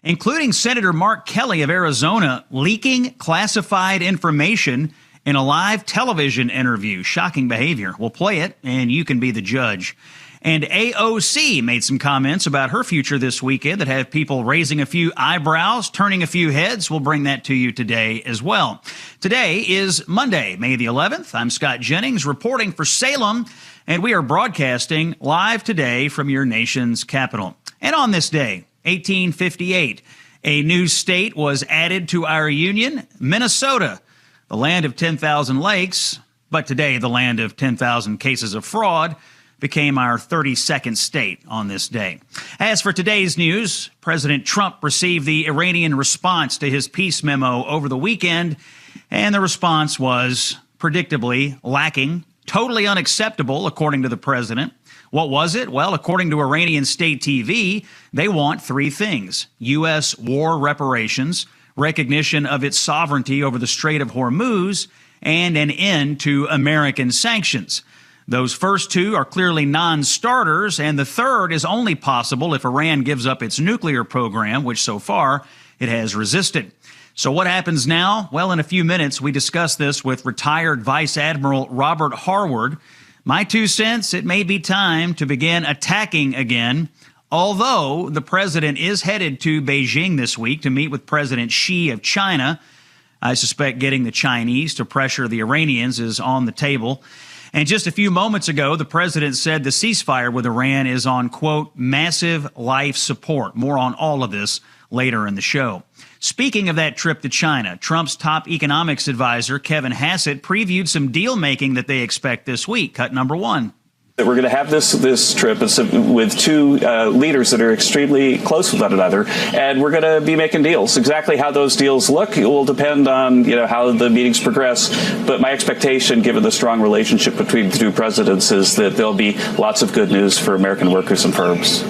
including Senator Mark Kelly of Arizona leaking classified information in a live television interview. Shocking behavior. We'll play it, and you can be the judge. And AOC made some comments about her future this weekend that have people raising a few eyebrows, turning a few heads. We'll bring that to you today as well. Today is Monday, May the 11th. I'm Scott Jennings reporting for Salem, and we are broadcasting live today from your nation's capital. And on this day, 1858, a new state was added to our union, Minnesota, the land of 10,000 lakes, but today the land of 10,000 cases of fraud, became our 32nd state on this day. As for today's news, President Trump received the Iranian response to his peace memo over the weekend, and the response was predictably lacking, totally unacceptable, according to the president. What was it? Well, according to Iranian state TV, they want three things: U.S. war reparations, recognition of its sovereignty over the Strait of Hormuz, and an end to American sanctions. Those first two are clearly non-starters, and the third is only possible if Iran gives up its nuclear program, which so far it has resisted. So what happens now? Well, in a few minutes, we discuss this with retired Vice Admiral Robert Harward. My 2 cents, it may be time to begin attacking again, although the president is headed to Beijing this week to meet with President Xi of China. I suspect getting the Chinese to pressure the Iranians is on the table. And just a few moments ago, the president said the ceasefire with Iran is on, quote, massive life support. More on all of this later in the show. Speaking of that trip to China, Trump's top economics advisor, Kevin Hassett, previewed some deal making that they expect this week. Cut number one. That we're going to have this trip with two leaders that are extremely close with one another, and we're going to be making deals. Exactly how those deals look, it will depend on how the meetings progress. But my expectation, given the strong relationship between the two presidents, is that there'll be lots of good news for American workers and firms.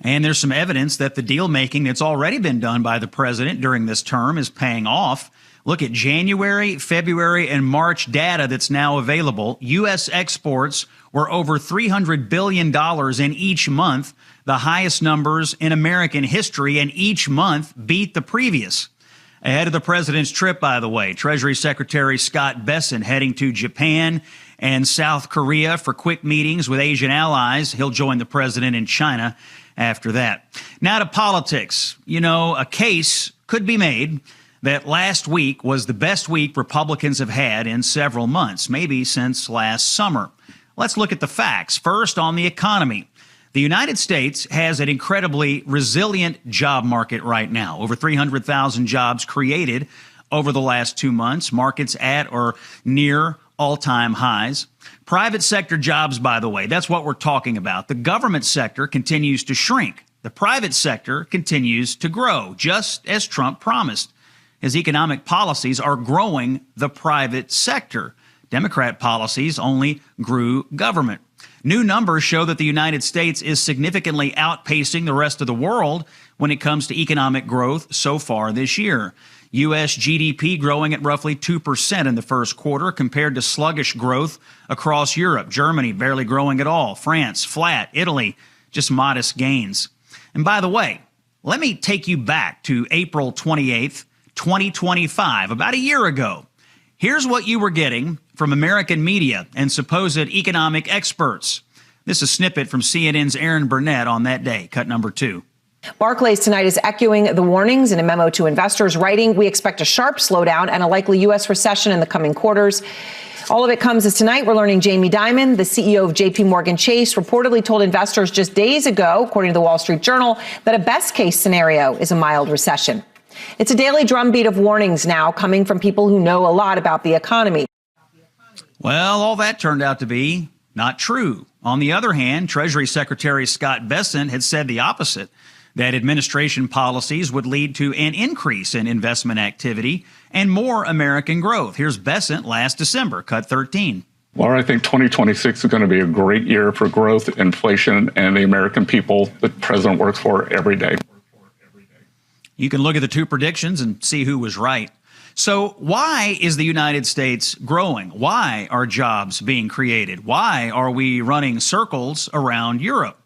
And there's some evidence that the deal making that's already been done by the president during this term is paying off. Look at January, February, and March data that's now available. U.S. exports were over $300 billion in each month, the highest numbers in American history, and each month beat the previous. Ahead of the president's trip, by the way, Treasury Secretary Scott Bessent heading to Japan and South Korea for quick meetings with Asian allies. He'll join the president in China after that. Now to politics. A case could be made that last week was the best week Republicans have had in several months, maybe since last summer. Let's look at the facts. First, on the economy. The United States has an incredibly resilient job market right now. Over 300,000 jobs created over the last 2 months. Markets at or near all-time highs. Private sector jobs, by the way, that's what we're talking about. The government sector continues to shrink. The private sector continues to grow, just as Trump promised. His economic policies are growing the private sector. Democrat policies only grew government. New numbers show that the United States is significantly outpacing the rest of the world when it comes to economic growth so far this year. U.S. GDP growing at roughly 2% in the first quarter compared to sluggish growth across Europe. Germany barely growing at all. France flat. Italy just modest gains. And by the way, let me take you back to April 28th, 2025, about a year ago. Here's what you were getting from American media and supposed economic experts. This is a snippet from CNN's Aaron Burnett on that day, cut number 2. Barclays tonight is echoing the warnings in a memo to investors, writing, "We expect a sharp slowdown and a likely U.S. recession in the coming quarters." All of it comes as tonight we're learning Jamie Dimon, the CEO of J.P. Morgan Chase, reportedly told investors just days ago, according to the Wall Street Journal, that a best-case scenario is a mild recession. It's a daily drumbeat of warnings now coming from people who know a lot about the economy. Well, all that turned out to be not true. On the other hand, Treasury Secretary Scott Bessent had said the opposite, that administration policies would lead to an increase in investment activity and more American growth. Here's Bessent last December, cut 13. Well, I think 2026 is going to be a great year for growth, inflation, and the American people the president works for every day. You can look at the two predictions and see who was right. So why is the United States growing? Why are jobs being created? Why are we running circles around Europe?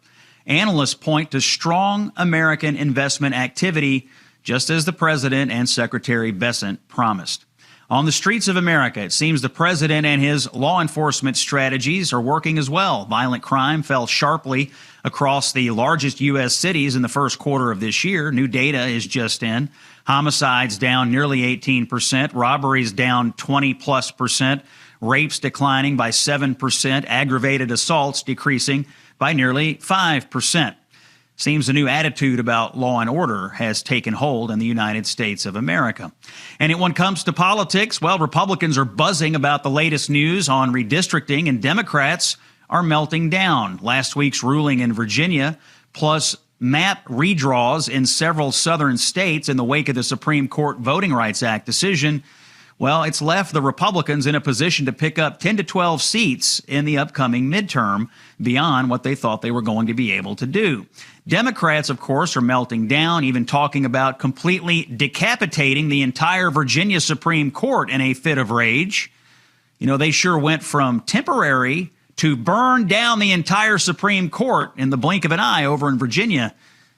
Analysts point to strong American investment activity, just as the president and Secretary Bessent promised. On the streets of America, it seems the president and his law enforcement strategies are working as well. Violent crime fell sharply across the largest U.S. cities in the first quarter of this year. New data is just in. Homicides down nearly 18%, robberies down 20+%, rapes declining by 7%, aggravated assaults decreasing by nearly 5%. Seems a new attitude about law and order has taken hold in the United States of America. And when it comes to politics, well, Republicans are buzzing about the latest news on redistricting, and Democrats are melting down. Last week's ruling in Virginia, plus map redraws in several southern states in the wake of the Supreme Court Voting Rights Act decision, well, it's left the Republicans in a position to pick up 10 to 12 seats in the upcoming midterm beyond what they thought they were going to be able to do. Democrats, of course, are melting down, even talking about completely decapitating the entire Virginia Supreme Court in a fit of rage. You know, they sure went from temporary to burn down the entire Supreme Court in the blink of an eye over in Virginia,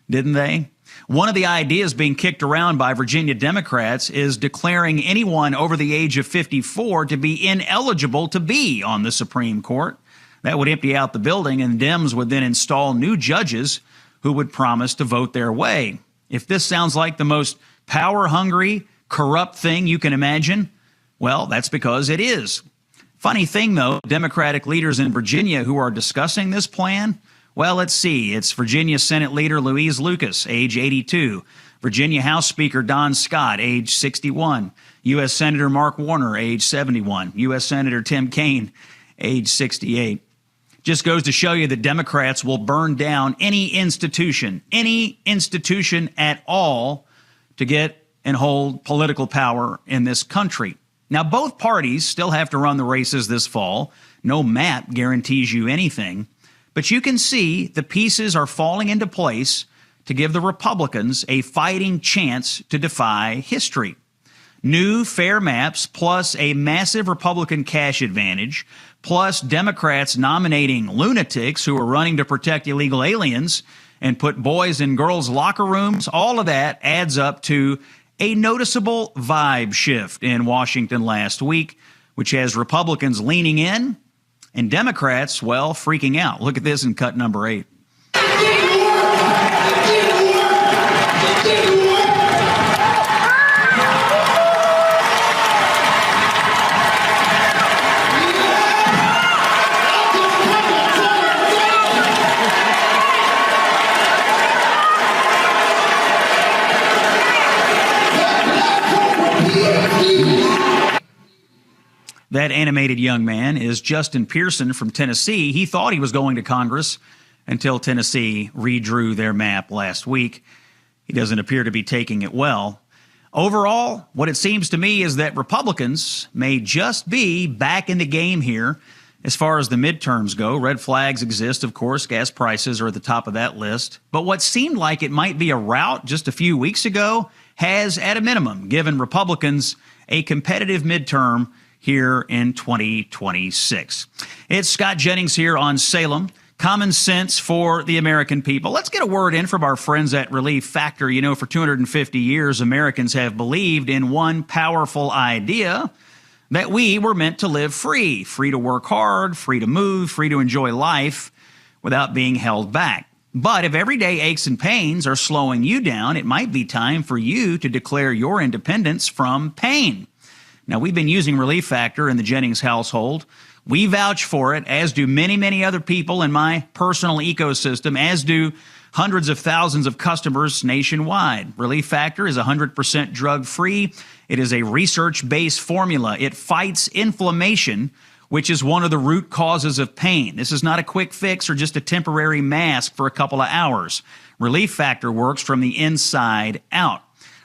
didn't they? One of the ideas being kicked around by Virginia Democrats is declaring anyone over the age of 54 to be ineligible to be on the Supreme Court. That would empty out the building, and Dems would then install new judges who would promise to vote their way. If this sounds like the most power-hungry, corrupt thing you can imagine, well, that's because it is. Funny thing, though, Democratic leaders in Virginia who are discussing this plan, well, let's see. It's Virginia Senate Leader Louise Lucas, age 82. Virginia House Speaker Don Scott, age 61. U.S. Senator Mark Warner, age 71. U.S. Senator Tim Kaine, age 68. Just goes to show you that Democrats will burn down any institution at all to get and hold political power in this country. Now, both parties still have to run the races this fall. No map guarantees you anything. But you can see the pieces are falling into place to give the Republicans a fighting chance to defy history. New fair maps, plus a massive Republican cash advantage, plus Democrats nominating lunatics who are running to protect illegal aliens and put boys in girls' locker rooms, all of that adds up to a noticeable vibe shift in Washington last week, which has Republicans leaning in and Democrats, well, freaking out. Look at this in cut number 8. That animated young man is Justin Pearson from Tennessee. He thought he was going to Congress until Tennessee redrew their map last week. He doesn't appear to be taking it well. Overall, what it seems to me is that Republicans may just be back in the game here as far as the midterms go. Red flags exist, of course. Gas prices are at the top of that list. But what seemed like it might be a rout just a few weeks ago has, at a minimum, given Republicans a competitive midterm here in 2026. It's Scott Jennings here on Salem. Common sense for the American people. Let's get a word in from our friends at Relief Factor. You know, for 250 years, Americans have believed in one powerful idea, that we were meant to live free to work hard, free to move, free to enjoy life without being held back. But if everyday aches and pains are slowing you down, it might be time for you to declare your independence from pain. Now, we've been using Relief Factor in the Jennings household. We vouch for it, as do many, many other people in my personal ecosystem, as do hundreds of thousands of customers nationwide. Relief Factor is 100% drug-free. It is a research-based formula. It fights inflammation, which is one of the root causes of pain. This is not a quick fix or just a temporary mask for a couple of hours. Relief Factor works from the inside out.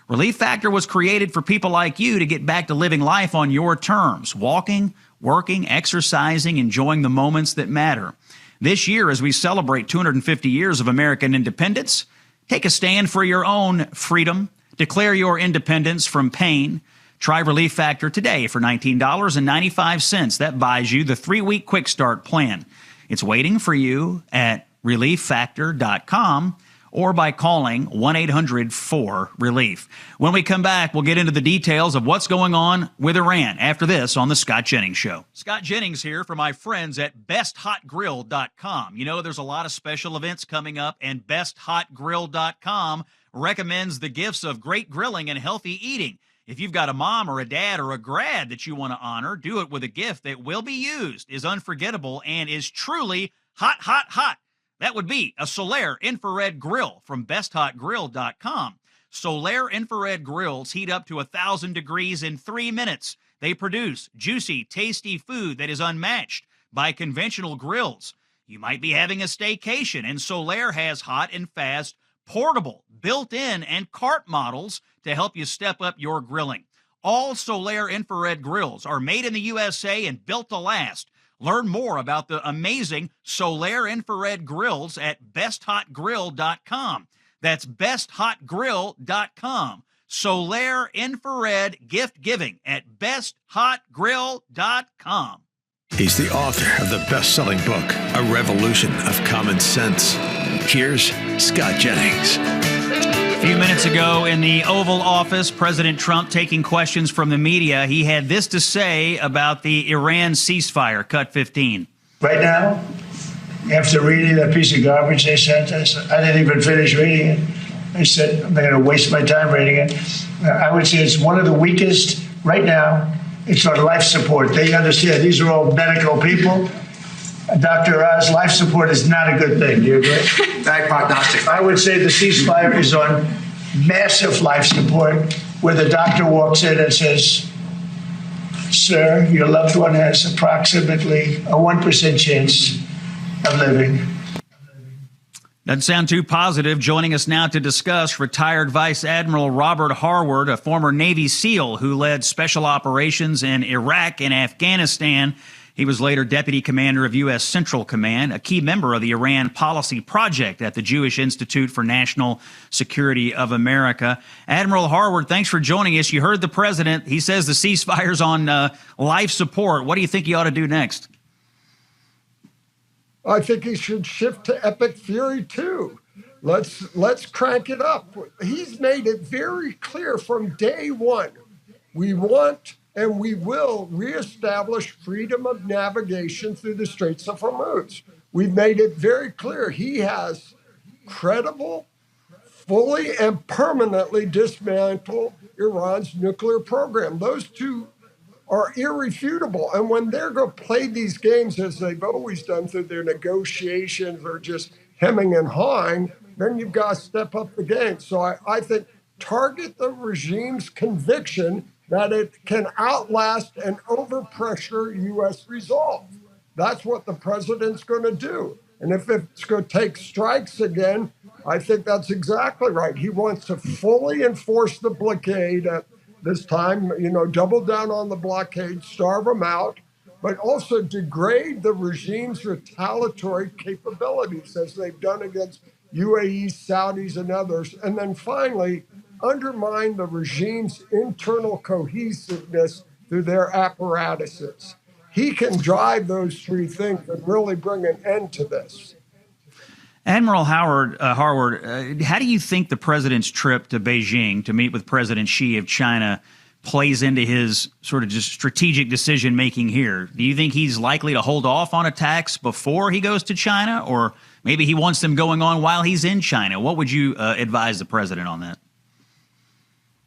Relief Factor was created for people like you to get back to living life on your terms, walking, working, exercising, enjoying the moments that matter. This year, as we celebrate 250 years of American independence, take a stand for your own freedom. Declare your independence from pain. Try Relief Factor today for $19.95. That buys you the 3-week quick start plan. It's waiting for you at relieffactor.com, or by calling 1-800-4-RELIEF. When we come back, we'll get into the details of what's going on with Iran after this on The Scott Jennings Show. Scott Jennings here for my friends at besthotgrill.com. You know, there's a lot of special events coming up, and besthotgrill.com recommends the gifts of great grilling and healthy eating. If you've got a mom or a dad or a grad that you want to honor, do it with a gift that will be used, is unforgettable, and is truly hot, hot, hot. That would be a Solaire infrared grill from besthotgrill.com. Solaire infrared grills heat up to 1,000 degrees in 3 minutes. They produce juicy, tasty food that is unmatched by conventional grills. You might be having a staycation, and Solaire has hot and fast, portable, built-in, and cart models to help you step up your grilling. All Solaire infrared grills are made in the USA and built to last. Learn more about the amazing Solaire infrared grills at besthotgrill.com. That's besthotgrill.com. Solaire infrared gift giving at besthotgrill.com. He's the author of the best-selling book, A Revolution of Common Sense. Here's Scott Jennings. A few minutes ago in the Oval Office, President Trump taking questions from the media. He had this to say about the Iran ceasefire, cut 15. Right now, after reading that piece of garbage they sent us, I didn't even finish reading it. I said, I'm not going to waste my time reading it. I would say it's one of the weakest right now. It's on life support. They understand these are all medical people. Dr. Oz, life support is not a good thing. Do you agree? Bad prognostic. I would say the ceasefire is on massive life support, where the doctor walks in and says, sir, your loved one has approximately a 1% chance of living. Doesn't sound too positive. Joining us now to discuss, retired Vice Admiral Robert Harward, a former Navy SEAL who led special operations in Iraq and Afghanistan. He was later deputy commander of U.S. Central Command, a key member of the Iran Policy Project at the Jewish Institute for National Security of America. Admiral Harward, thanks for joining us. You heard the president. He says the ceasefire's on life support. What do you think he ought to do next? I think he should shift to Epic Fury 2. Let's crank it up. He's made it very clear from day one. We want and we will reestablish freedom of navigation through the Straits of Hormuz. We've made it very clear he has credible, fully and permanently dismantled Iran's nuclear program. Those two are irrefutable. And when they're going to play these games as they've always done through their negotiations or just hemming and hawing, then you've got to step up the game. So I think target the regime's conviction that it can outlast and overpressure U.S. resolve. That's what the president's going to do. And if it's going to take strikes again, I think that's exactly right. He wants to fully enforce the blockade at this time, double down on the blockade, starve them out, but also degrade the regime's retaliatory capabilities as they've done against UAE, Saudis, and others. And then finally, undermine the regime's internal cohesiveness through their apparatuses. He can drive those three things and really bring an end to this. Admiral Harward, how do you think the president's trip to Beijing to meet with President Xi of China plays into his sort of just strategic decision-making here? Do you think he's likely to hold off on attacks before he goes to China, or maybe he wants them going on while he's in China? What would you advise the president on that?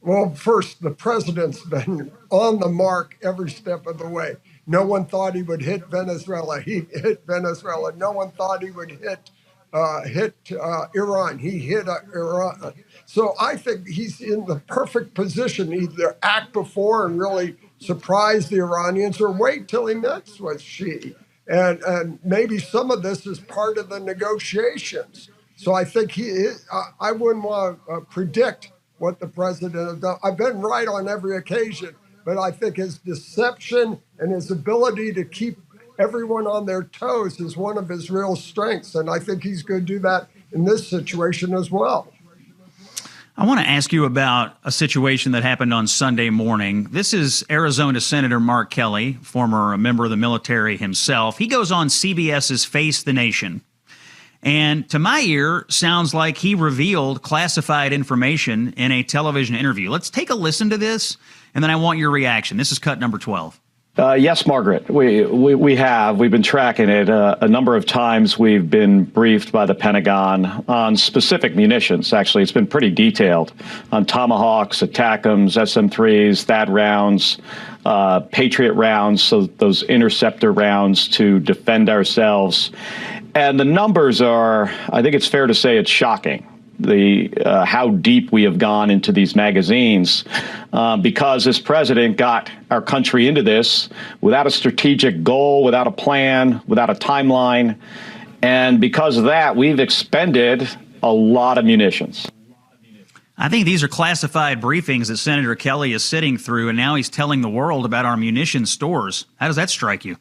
Well, first, the president's been on the mark every step of the way. No one thought he would hit Venezuela. He hit Venezuela. No one thought he would hit Iran. He hit Iran. So I think he's in the perfect position, either act before and really surprise the Iranians or wait till he meets with Xi. And maybe some of this is part of the negotiations. So I think I wouldn't want to predict what the president has done. I've been right on every occasion, but I think his deception and his ability to keep everyone on their toes is one of his real strengths. And I think he's going to do that in this situation as well. I want to ask you about a situation that happened on Sunday morning. This is Arizona Senator Mark Kelly, former member of the military himself. He goes on CBS's Face the Nation, And to my ear, sounds like he revealed classified information in a television interview. Let's take a listen to this, and then I want your reaction. This is cut number 12. Yes, Margaret, we have. We've been tracking it. A number of times we've been briefed by the Pentagon on specific munitions. Actually, it's been pretty detailed on Tomahawks, ATACMS, SM-3s, THAAD rounds, Patriot rounds, so those interceptor rounds to defend ourselves. And the numbers are, I think it's fair to say it's shocking. How deep we have gone into these magazines because this president got our country into this without a strategic goal, without a plan, without a timeline. And because of that, we've expended a lot of munitions. I think these are classified briefings that Senator Kelly is sitting through, and now he's telling the world about our munition stores. How does that strike you?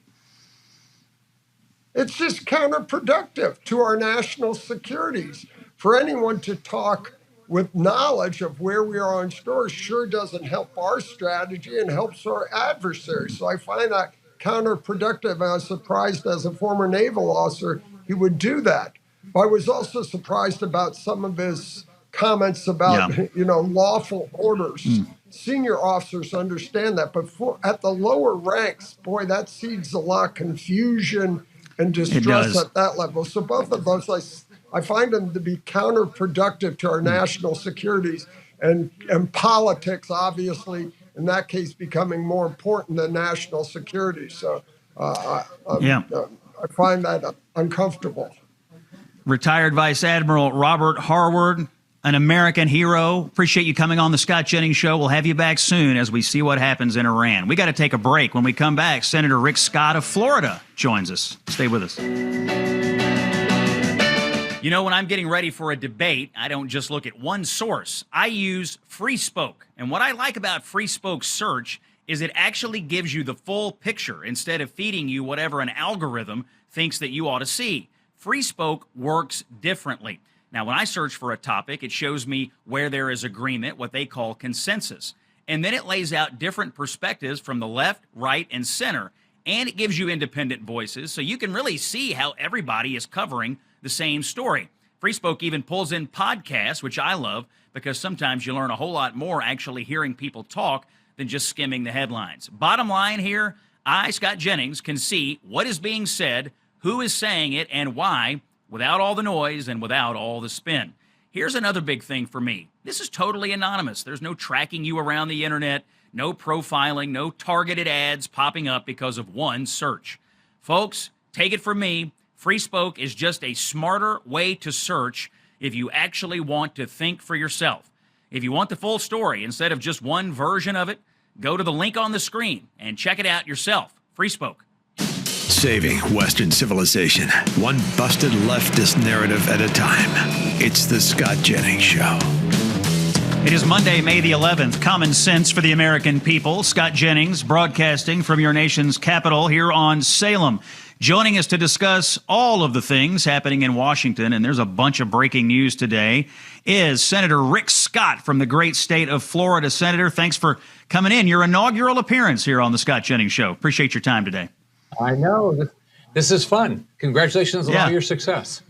It's just counterproductive to our national securities. For anyone to talk with knowledge of where we are on stores sure doesn't help our strategy and helps our adversaries. So I find that counterproductive. I was surprised as a former naval officer he would do that. But I was also surprised about some of his comments about, lawful orders. Senior officers understand that, but at the lower ranks, boy, that seeds a lot of confusion and distress at that level. So both of those, I find them to be counterproductive to our national securities and politics, obviously, in that case, becoming more important than national security. So I find that uncomfortable. Retired Vice Admiral Robert Harward, an American hero. Appreciate you coming on the Scott Jennings Show. We'll have you back soon as we see what happens in Iran. We got to take a break. When we come back, Senator Rick Scott of Florida joins us. Stay with us. You know, when I'm getting ready for a debate, I don't just look at one source. I use Free Spoke. And what I like about Free Spoke's search is it actually gives you the full picture instead of feeding you whatever an algorithm thinks that you ought to see. Free Spoke works differently. Now, when I search for a topic, it shows me where there is agreement, what they call consensus. And then it lays out different perspectives from the left, right, and center. And it gives you independent voices, so you can really see how everybody is covering the same story. Free Spoke even pulls in podcasts, which I love, because sometimes you learn a whole lot more actually hearing people talk than just skimming the headlines. Bottom line here, I, Scott Jennings, can see what is being said, who is saying it, and why, without all the noise and without all the spin. Here's another big thing for me. This is totally anonymous. There's no tracking you around the internet, no profiling, no targeted ads popping up because of one search. Folks, take it from me. Free Spoke is just a smarter way to search if you actually want to think for yourself. If you want the full story instead of just one version of it, go to the link on the screen and check it out yourself. Free Spoke. Saving Western civilization, one busted leftist narrative at a time. It's the Scott Jennings Show. It is Monday, May the 11th. Common sense for the American people. Scott Jennings broadcasting from your nation's capital here on Salem. Joining us to discuss all of the things happening in Washington, and there's a bunch of breaking news today, is Senator Rick Scott from the great state of Florida. Senator, thanks for coming in. Your inaugural appearance here on the Scott Jennings Show. Appreciate your time today. I know. This is fun. Congratulations on all your success.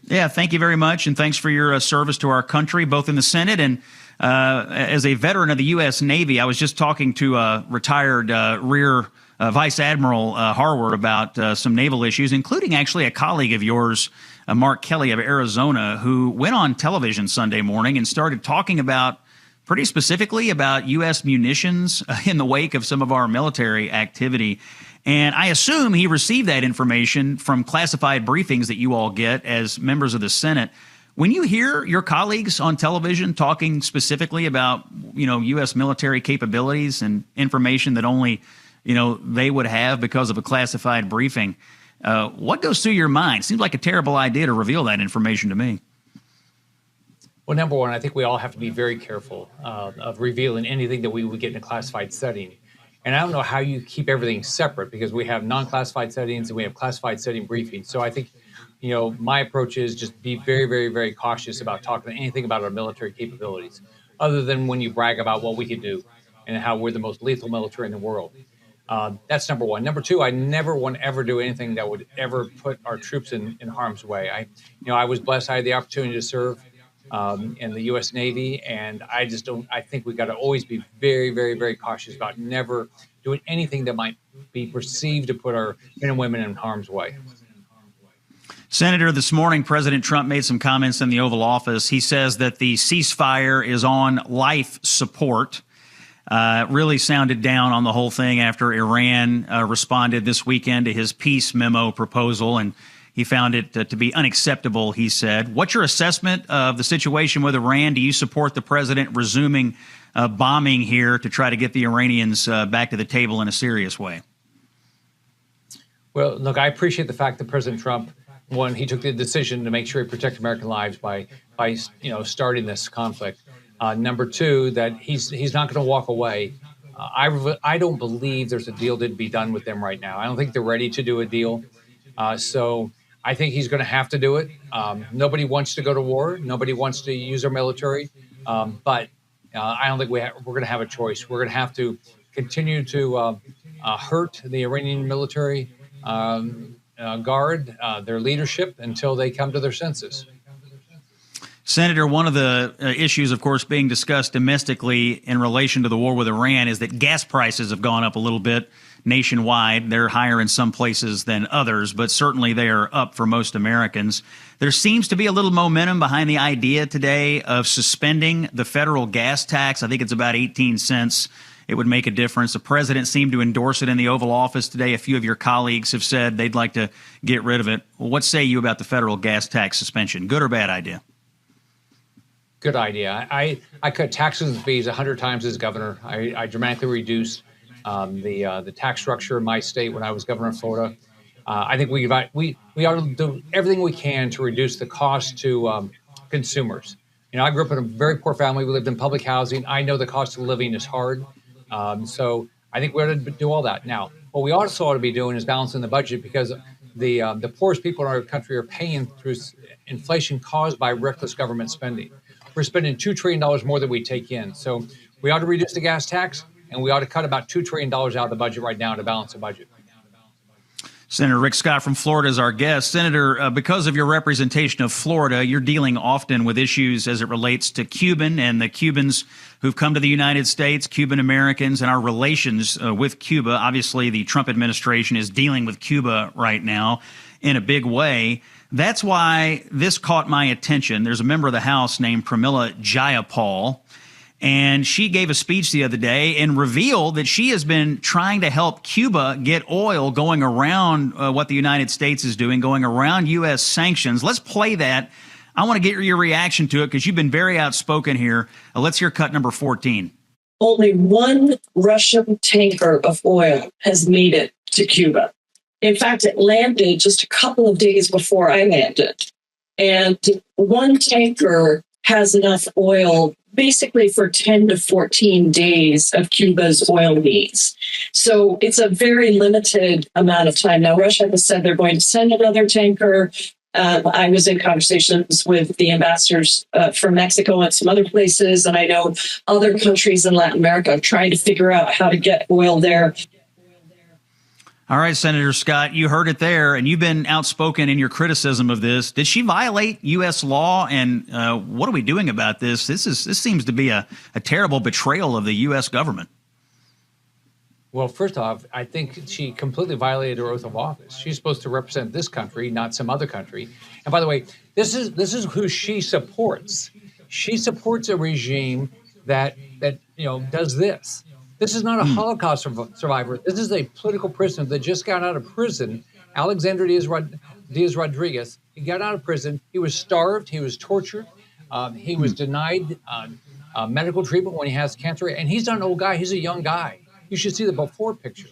Yeah, thank you very much, and thanks for your service to our country, both in the Senate and as a veteran of the U.S. Navy. I was just talking to retired Rear Vice Admiral Harward about some naval issues, including actually a colleague of yours, Mark Kelly of Arizona, who went on television Sunday morning and started talking about, pretty specifically, about U.S. munitions in the wake of some of our military activity. And I assume he received that information from classified briefings that you all get as members of the Senate. When you hear your colleagues on television talking specifically about, U.S. military capabilities and information that only, they would have because of a classified briefing, what goes through your mind? Seems like a terrible idea to reveal that information to me. Well, number one, I think we all have to be very careful of revealing anything that we would get in a classified setting. And I don't know how you keep everything separate, because we have non-classified settings and we have classified setting briefings. So I think, my approach is just be very, very, very cautious about talking anything about our military capabilities, other than when you brag about what we can do and how we're the most lethal military in the world. That's number one. Number two, I never want to ever do anything that would ever put our troops in harm's way. I was blessed. I had the opportunity to serve in the U.S. Navy, and I think we got to always be very, very, very cautious about never doing anything that might be perceived to put our men and women in harm's way. Senator, this morning, President Trump made some comments in the Oval Office. He says that the ceasefire is on life support. Really sounded down on the whole thing after Iran responded this weekend to his peace memo proposal, and he found it to be unacceptable, he said. What's your assessment of the situation with Iran? Do you support the president resuming bombing here to try to get the Iranians back to the table in a serious way? Well, look, I appreciate the fact that President Trump, one, he took the decision to make sure he protected American lives by starting this conflict. Number two, that he's not going to walk away. I don't believe there's a deal to be done with them right now. I don't think they're ready to do a deal. So I think he's going to have to do it. Nobody wants to go to war. Nobody wants to use our military. But I don't think we're going to have a choice. We're going to have to continue to hurt the Iranian military guard, their leadership, until they come to their senses. Senator, one of the issues, of course, being discussed domestically in relation to the war with Iran is that gas prices have gone up a little bit nationwide. They're higher in some places than others, but certainly they are up for most Americans. There seems to be a little momentum behind the idea today of suspending the federal gas tax. I think it's about 18 cents. It would make a difference. The president seemed to endorse it in the Oval Office today. A few of your colleagues have said they'd like to get rid of it. Well, what say you about the federal gas tax suspension? Good or bad idea? Good idea. I cut taxes and fees 100 times as governor. I dramatically reduced the tax structure in my state when I was governor of Florida. I think we ought to do everything we can to reduce the cost to consumers. I grew up in a very poor family. We lived in public housing. I know the cost of living is hard. So I think we ought to do all that. Now, what we also ought to be doing is balancing the budget, because the poorest people in our country are paying through inflation caused by reckless government spending. We're spending $2 trillion more than we take in. So we ought to reduce the gas tax, and we ought to cut about $2 trillion out of the budget right now to balance the budget. Senator Rick Scott from Florida is our guest. Senator, because of your representation of Florida, you're dealing often with issues as it relates to Cuban and the Cubans who've come to the United States, Cuban Americans, and our relations with Cuba. Obviously, the Trump administration is dealing with Cuba right now in a big way. That's why this caught my attention. There's a member of the House named Pramila Jayapal, and she gave a speech the other day and revealed that she has been trying to help Cuba get oil going around what the United States is doing, going around U.S. sanctions. Let's play that. I want to get your reaction to it because you've been very outspoken here. Let's hear cut number 14. Only one Russian tanker of oil has made it to Cuba. In fact, it landed just a couple of days before I landed. And one tanker has enough oil basically for 10 to 14 days of Cuba's oil needs. So it's a very limited amount of time. Now, Russia has said they're going to send another tanker. I was in conversations with the ambassadors from Mexico and some other places, and I know other countries in Latin America are trying to figure out how to get oil there. All right, Senator Scott, you heard it there, and you've been outspoken in your criticism of this. Did she violate U.S. law, and what are we doing about this? This seems to be a terrible betrayal of the U.S. government. Well, first off, I think she completely violated her oath of office. She's supposed to represent this country, not some other country. And by the way, this is who she supports. She supports a regime that does this. This is not a Holocaust survivor. This is a political prisoner that just got out of prison. Alexandria Diaz-Rodriguez. He got out of prison. He was starved. He was tortured. He was denied medical treatment when he has cancer. And he's not an old guy. He's a young guy. You should see the before picture.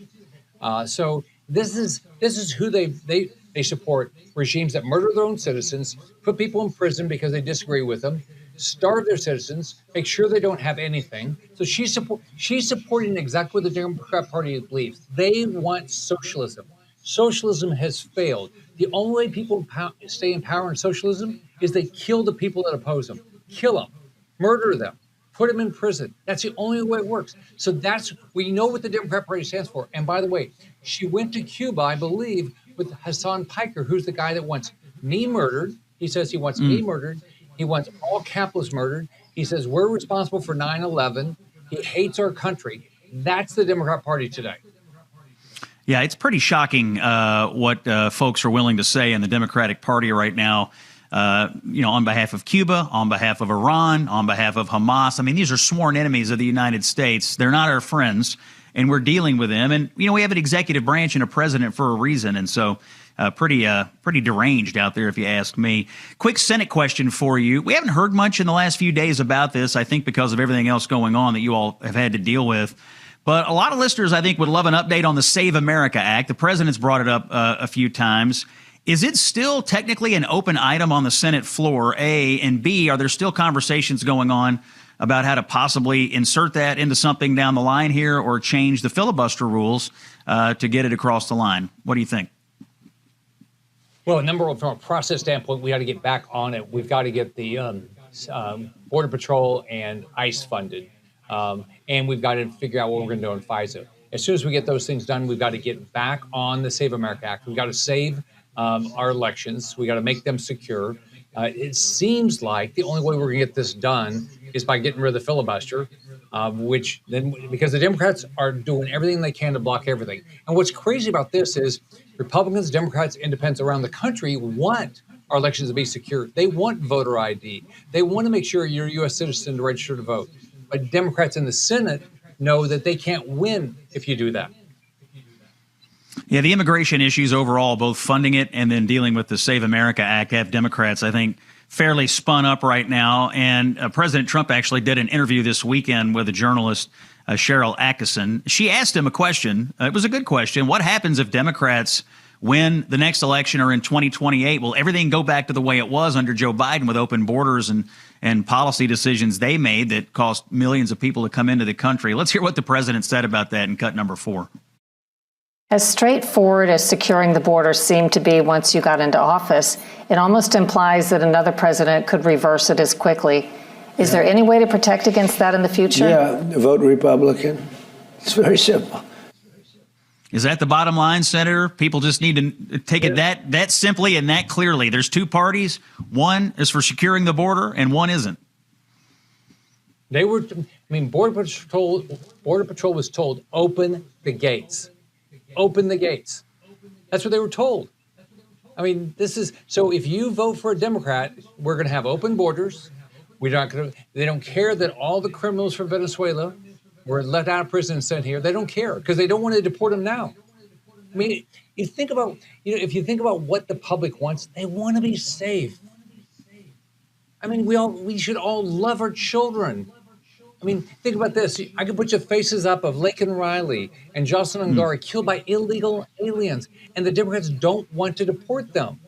So this is who they support: regimes that murder their own citizens, put people in prison because they disagree with them, starve their citizens, make sure they don't have anything. So she's supporting exactly what the Democrat Party believes. They want socialism. Socialism has failed. The only way people stay in power in socialism is they kill the people that oppose them, kill them, murder them, put them in prison. That's the only way it works. So we know what the Democrat Party stands for. And by the way, she went to Cuba, I believe, with Hassan Piker, who's the guy that wants me murdered. He says he wants me murdered. He wants all capitalists murdered. He says we're responsible for 9/11. He hates our country. That's the Democrat Party today. Yeah, it's pretty shocking what folks are willing to say in the Democratic Party right now, on behalf of Cuba, on behalf of Iran, on behalf of Hamas. I mean, these are sworn enemies of the United States. They're not our friends, and we're dealing with them. And, we have an executive branch and a president for a reason. And so pretty deranged out there, if you ask me. Quick Senate question for you. We haven't heard much in the last few days about this, I think because of everything else going on that you all have had to deal with. But a lot of listeners, I think, would love an update on the Save America Act. The president's brought it up a few times. Is it still technically an open item on the Senate floor, A? And B, are there still conversations going on about how to possibly insert that into something down the line here or change the filibuster rules to get it across the line? What do you think? Well, number one, from a process standpoint, we got to get back on it. We've got to get the Border Patrol and ICE funded. And we've got to figure out what we're going to do on FISA. As soon as we get those things done, we've got to get back on the Save America Act. We've got to save our elections. We got to make them secure. It seems like the only way we're going to get this done is by getting rid of the filibuster, because the Democrats are doing everything they can to block everything. And what's crazy about this is Republicans, Democrats, independents around the country want our elections to be secure. They want voter ID. They want to make sure you're a U.S. citizen to register to vote. But Democrats in the Senate know that they can't win if you do that. Yeah, the immigration issues overall, both funding it and then dealing with the Save America Act, have Democrats, I think, fairly spun up right now. And President Trump actually did an interview this weekend with a journalist, Cheryl Atkinson. She asked him a question. It was a good question. What happens if Democrats win the next election or in 2028? Will everything go back to the way it was under Joe Biden with open borders and policy decisions they made that cost millions of people to come into the country? Let's hear what the president said about that in cut number 4. As straightforward as securing the border seemed to be once you got into office, it almost implies that another president could reverse it as quickly. Is there any way to protect against that in the future? Yeah, vote Republican. It's very simple. Is that the bottom line, Senator? People just need to take it that simply and that clearly. There's two parties. One is for securing the border and one isn't. Border Patrol was told, open the gates. That's what they were told. So if you vote for a Democrat, we're going to have open borders. They don't care that all the criminals from Venezuela were let out of prison and sent here. They don't care because they don't want to deport them now. If you think about what the public wants, they want to be safe. We should all love our children. Think about this. I could put your faces up of Lincoln Riley and Jocelyn Ungari killed by illegal aliens, and the Democrats don't want to deport them.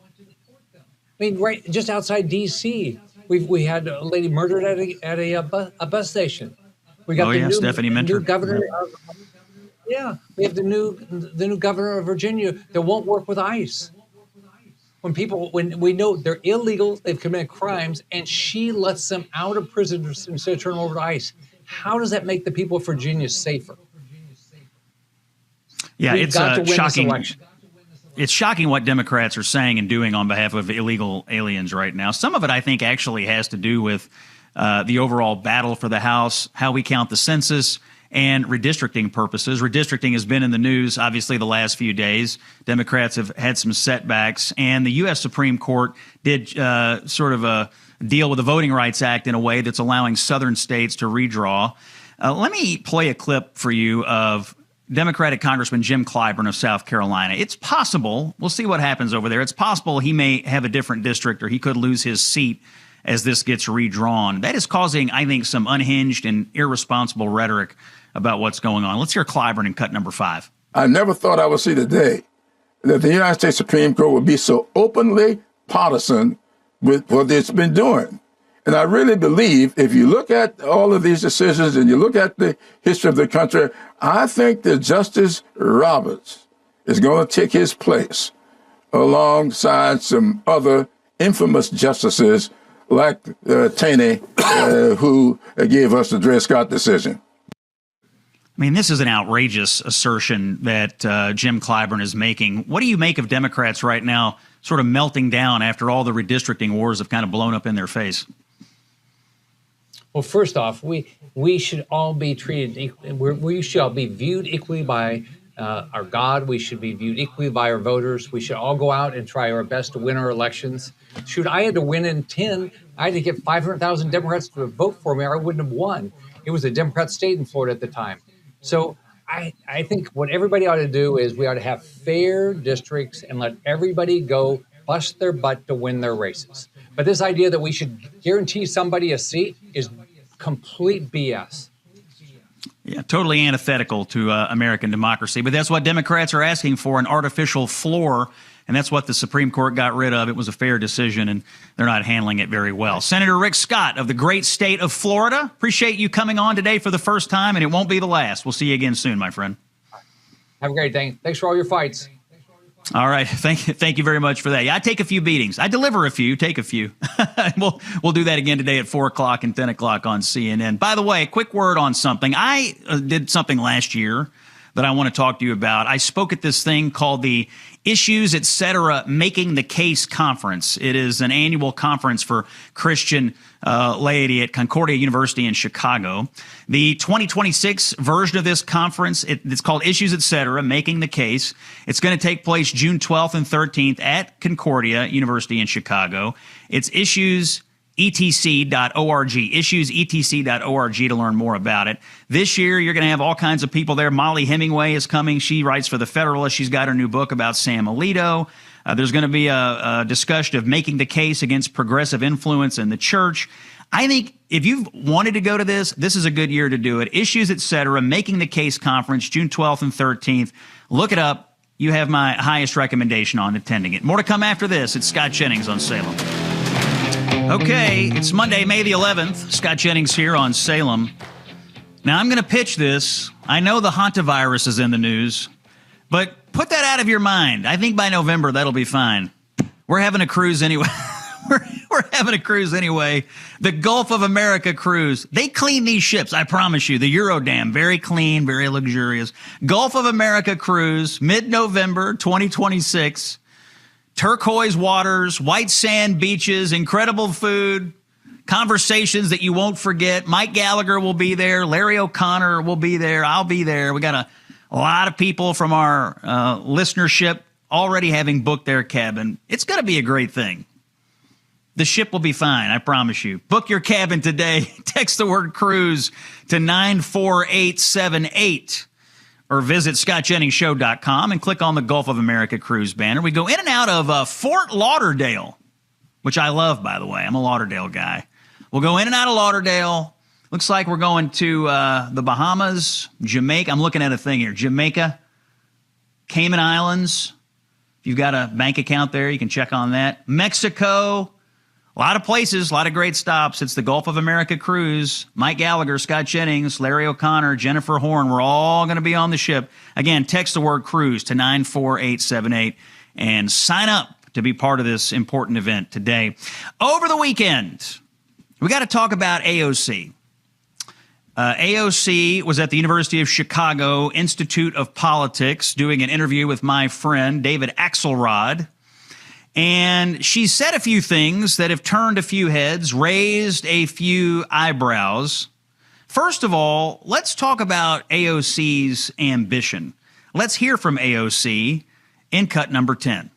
Right just outside D.C., we had a lady murdered at a bus station. We got Stephanie Minter. New governor. We have the new governor of Virginia that won't work with ICE. When we know they're illegal, they've committed crimes, and she lets them out of prison instead of turning them over to ICE. How does that make the people of Virginia safer? Yeah, it's shocking. It's shocking what Democrats are saying and doing on behalf of illegal aliens right now. Some of it, I think, actually has to do with the overall battle for the House, how we count the census, and redistricting purposes. Redistricting has been in the news, obviously, the last few days. Democrats have had some setbacks, and the U.S. Supreme Court did deal with the Voting Rights Act in a way that's allowing southern states to redraw. Let me play a clip for you of Democratic Congressman Jim Clyburn of South Carolina. It's possible, we'll see what happens over there, it's possible he may have a different district or he could lose his seat as this gets redrawn. That is causing, I think, some unhinged and irresponsible rhetoric about what's going on. Let's hear Clyburn in cut number 5. I never thought I would see the day that the United States Supreme Court would be so openly partisan with what it's been doing. And I really believe if you look at all of these decisions and you look at the history of the country, I think that Justice Roberts is going to take his place alongside some other infamous justices like Taney, who gave us the Dred Scott decision. I mean, this is an outrageous assertion that Jim Clyburn is making. What do you make of Democrats right now sort of melting down after all the redistricting wars have kind of blown up in their face? Well, first off, we should all be treated equally. We should all be viewed equally by our God. We should be viewed equally by our voters. We should all go out and try our best to win our elections. Should I had to win in 10, I had to get 500,000 Democrats to vote for me, or I wouldn't have won. It was a Democrat state in Florida at the time. So I think what everybody ought to do is we ought to have fair districts and let everybody go bust their butt to win their races. But this idea that we should guarantee somebody a seat is complete BS. Yeah, totally antithetical to American democracy. But that's what Democrats are asking for, an artificial floor. And that's what the Supreme Court got rid of. It was a fair decision, and they're not handling it very well. Senator Rick Scott of the great state of Florida, appreciate you coming on today for the first time, and it won't be the last. We'll see you again soon, my friend. Have a great day. Thanks for all your fights. All right. Thank you very much for that. Yeah, I take a few beatings. I deliver a few, take a few. We'll do that again today at 4 o'clock and 10 o'clock on CNN. By the way, a quick word on something. I did something last year that I want to talk to you about. I spoke at this thing called the Issues, Etc. Making the Case Conference. It is an annual conference for Christian laity at Concordia University in Chicago. The 2026 version of this conference, it's called Issues, Etc. Making the Case. It's going to take place June 12th and 13th at Concordia University in Chicago. It's issuesetc.org, issuesetc.org to learn more about it. This year, you're going to have all kinds of people there. Molly Hemingway is coming. She writes for The Federalist. She's got her new book about Sam Alito. There's going to be a discussion of making the case against progressive influence in the church. I think if you've wanted to go to this is a good year to do it. Issues, Etc., Making the Case Conference, June 12th and 13th. Look it up. You have my highest recommendation on attending it. More to come after this. It's Scott Jennings on Salem. Okay, it's Monday, May the 11th. Scott Jennings here on Salem. Now, I'm going to pitch this. I know the hantavirus is in the news, but put that out of your mind. I think by November, that'll be fine. We're having a cruise anyway. We're having a cruise anyway. The Gulf of America cruise. They clean these ships, I promise you. The Eurodam, very clean, very luxurious. Gulf of America cruise, mid-November 2026. Turquoise waters, white sand beaches, incredible food, conversations that you won't forget. Mike Gallagher will be there. Larry O'Connor will be there. I'll be there. We got a lot of people from our listenership already having booked their cabin. It's going to be a great thing. The ship will be fine, I promise you. Book your cabin today. Text the word cruise to 94878. Or visit scottjenningsshow.com and click on the Gulf of America cruise banner. We go in and out of Fort Lauderdale, which I love, by the way. I'm a Lauderdale guy. We'll go in and out of Lauderdale. Looks like we're going to the Bahamas, Jamaica. I'm looking at a thing here. Jamaica, Cayman Islands. If you've got a bank account there, you can check on that. Mexico. A lot of places, a lot of great stops. It's the Gulf of America cruise. Mike Gallagher, Scott Jennings, Larry O'Connor, Jennifer Horn. We're all going to be on the ship. Again, text the word cruise to 94878 and sign up to be part of this important event today. Over the weekend, we got to talk about AOC. AOC was at the University of Chicago Institute of Politics doing an interview with my friend David Axelrod. And she said a few things that have turned a few heads, raised a few eyebrows. First of all, let's talk about AOC's ambition. Let's hear from AOC in cut number 10.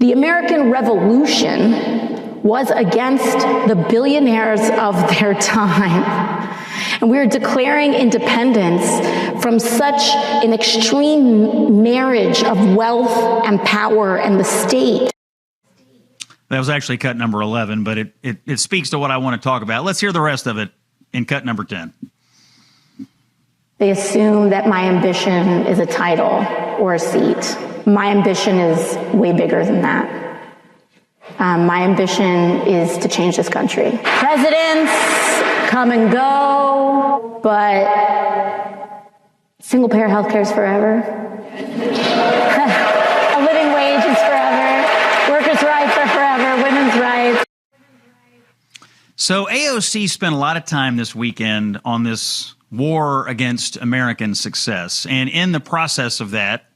The American Revolution was against the billionaires of their time. And we are declaring independence from such an extreme marriage of wealth and power and the state. That was actually cut number 11, but it speaks to what I want to talk about. Let's hear the rest of it in cut number 10. They assume that my ambition is a title or a seat. My ambition is way bigger than that. My ambition is to change this country. Presidents come and go, but single-payer health care is forever. A living wage is forever. Workers' rights are forever. Women's rights. So AOC spent a lot of time this weekend on this war against American success. And in the process of that,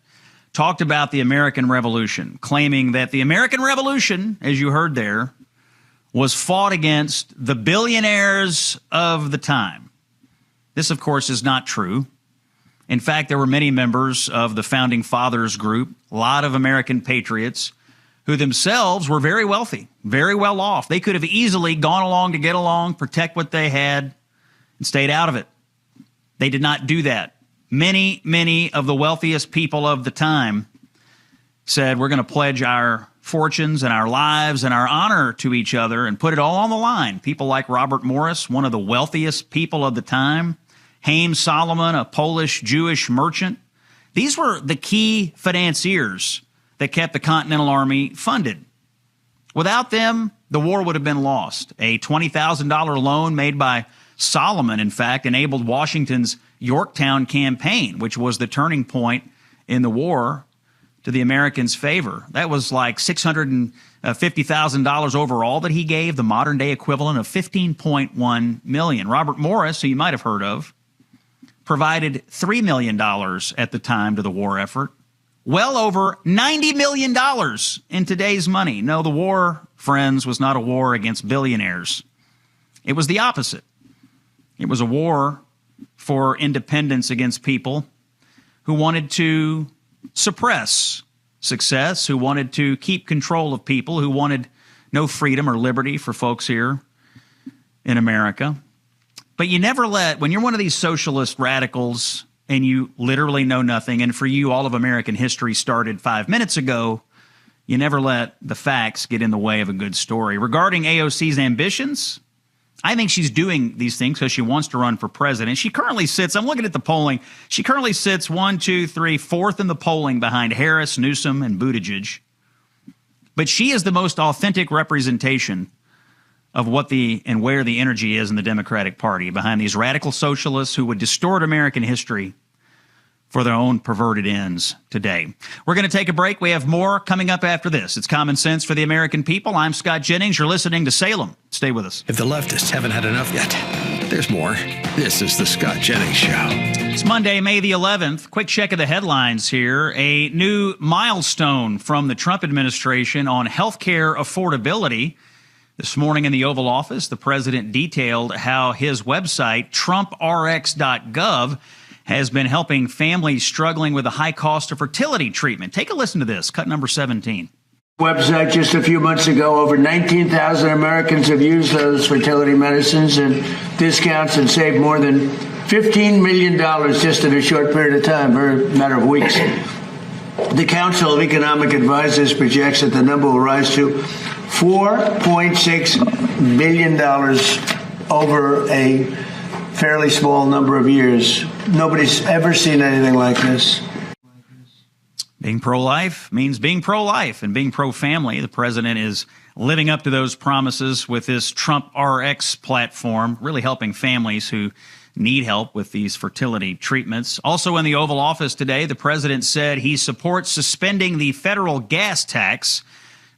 talked about the American Revolution, claiming that the American Revolution, as you heard there, was fought against the billionaires of the time. This, of course, is not true. In fact, there were many members of the Founding Fathers group, a lot of American patriots, who themselves were very wealthy, very well off. They could have easily gone along to get along, protect what they had, and stayed out of it. They did not do that. Many of the wealthiest people of the time said, we're going to pledge our fortunes and our lives and our honor to each other and put it all on the line. People like Robert Morris, one of the wealthiest people of the time, Haim Solomon, a Polish Jewish merchant. These were the key financiers that kept the Continental Army funded. Without them, the war would have been lost. A $20,000 loan made by Solomon, in fact, enabled Washington's Yorktown campaign, which was the turning point in the war to the Americans' favor. That was like $650,000 overall that he gave, the modern-day equivalent of $15.1 million. Robert Morris, who you might have heard of, provided $3 million at the time to the war effort. Well over $90 million in today's money. No, the war, friends, was not a war against billionaires. It was the opposite. It was a war for independence against people who wanted to suppress success, who wanted to keep control of people, who wanted no freedom or liberty for folks here in America. But you never let, when you're one of these socialist radicals and you literally know nothing, and for you, all of American history started 5 minutes ago, you never let the facts get in the way of a good story. Regarding AOC's ambitions, I think she's doing these things because she wants to run for president. She currently sits, I'm looking at the polling, she currently sits 4th in the polling behind Harris, Newsom, and Buttigieg. But she is the most authentic representation of what and where the energy is in the Democratic Party, behind these radical socialists who would distort American history for their own perverted ends today. We're going to take a break. We have more coming up after this. It's Common Sense for the American People. I'm Scott Jennings. You're listening to Salem. Stay with us. If the leftists haven't had enough yet, there's more. This is the Scott Jennings Show. It's Monday, May the 11th. Quick check of the headlines here. A new milestone from the Trump administration on healthcare affordability. This morning in the Oval Office, the president detailed how his website, TrumpRx.gov, has been helping families struggling with the high cost of fertility treatment. Take a listen to this, cut number 17. Website just a few months ago, over 19,000 Americans have used those fertility medicines and discounts and saved more than $15 million just in a short period of time, a matter of weeks. The Council of Economic Advisors projects that the number will rise to $4.6 billion over a fairly small number of years. Nobody's ever seen anything like this. Being pro-life means being pro-life and being pro-family. The president is living up to those promises with this Trump RX platform, really helping families who need help with these fertility treatments. Also in the Oval Office today, the president said he supports suspending the federal gas tax,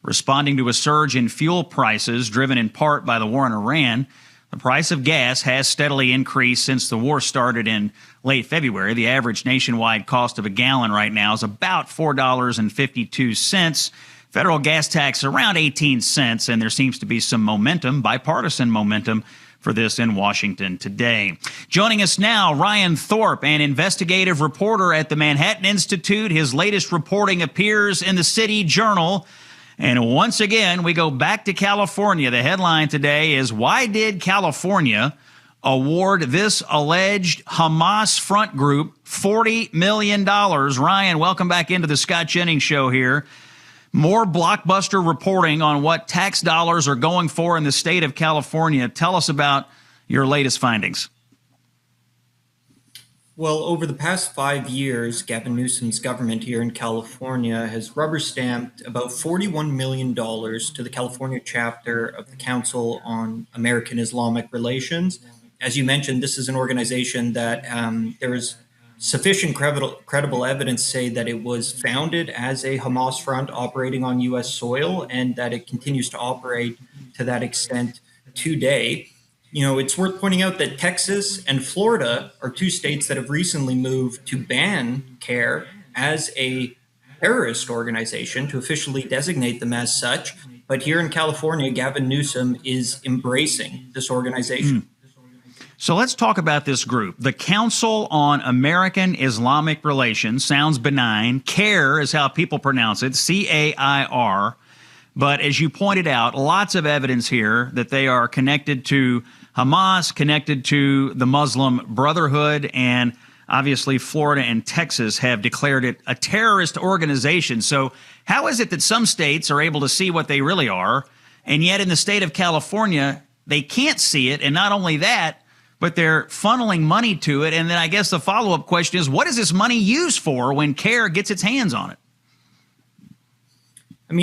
responding to a surge in fuel prices driven in part by the war in Iran. The price of gas has steadily increased since the war started in late February. The average nationwide cost of a gallon right now is about $4.52. Federal gas tax around 18 cents, and there seems to be some momentum, bipartisan momentum, for this in Washington today. Joining us now, Ryan Thorpe, an investigative reporter at the Manhattan Institute. His latest reporting appears in the City Journal. And once again, we go back to California. The headline today is, why did California award this alleged Hamas front group $40 million? Ryan, welcome back into the Scott Jennings Show here. More blockbuster reporting on what tax dollars are going for in the state of California. Tell us about your latest findings. Well, over the past 5 years, Gavin Newsom's government here in California has rubber-stamped about $41 million to the California chapter of the Council on American Islamic Relations. As you mentioned, this is an organization that there is sufficient credible evidence say that it was founded as a Hamas front operating on U.S. soil and that it continues to operate to that extent today. It's worth pointing out that Texas and Florida are two states that have recently moved to ban CARE as a terrorist organization, to officially designate them as such. But here in California, Gavin Newsom is embracing this organization. So let's talk about this group. The Council on American Islamic Relations sounds benign. CAIR is how people pronounce it, C-A-I-R. But as you pointed out, lots of evidence here that they are connected to Hamas, connected to the Muslim Brotherhood, and obviously Florida and Texas have declared it a terrorist organization. So how is it that some states are able to see what they really are, and yet in the state of California, they can't see it? And not only that, but they're funneling money to it. And then I guess the follow-up question is, what is this money used for when CARE gets its hands on it?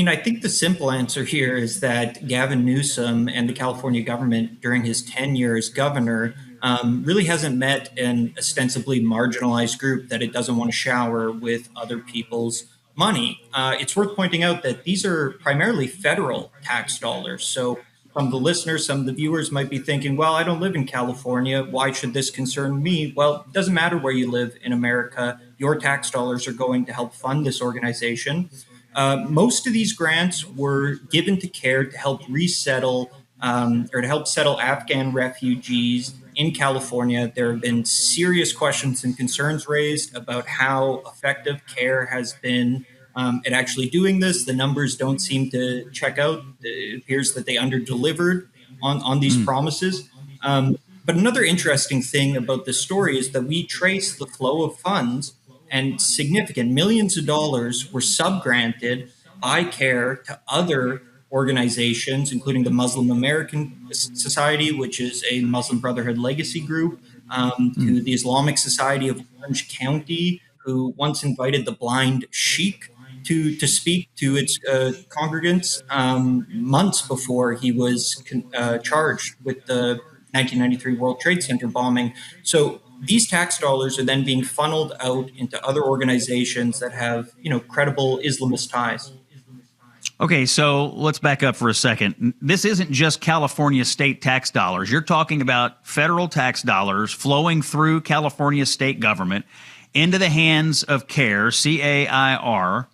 I think the simple answer here is that Gavin Newsom and the California government during his tenure as governor really hasn't met an ostensibly marginalized group that it doesn't want to shower with other people's money. It's worth pointing out that these are primarily federal tax dollars. So some of the listeners, some of the viewers might be thinking, well, I don't live in California. Why should this concern me? Well, it doesn't matter where you live in America. Your tax dollars are going to help fund this organization. Most of these grants were given to CARE to help resettle or to help settle Afghan refugees in California. There have been serious questions and concerns raised about how effective CARE has been at actually doing this. The numbers don't seem to check out. It appears that they underdelivered on these promises. But another interesting thing about this story is that we trace the flow of funds, and significant millions of dollars were subgranted by CARE to other organizations, including the Muslim American Society, which is a Muslim Brotherhood legacy group, to the Islamic Society of Orange County, who once invited the blind sheikh to speak to its congregants months before he was charged with the 1993 World Trade Center bombing. So these tax dollars are then being funneled out into other organizations that have, credible Islamist ties. Okay, so let's back up for a second. This isn't just California state tax dollars. You're talking about federal tax dollars flowing through California state government into the hands of CARE, C-A-I-R,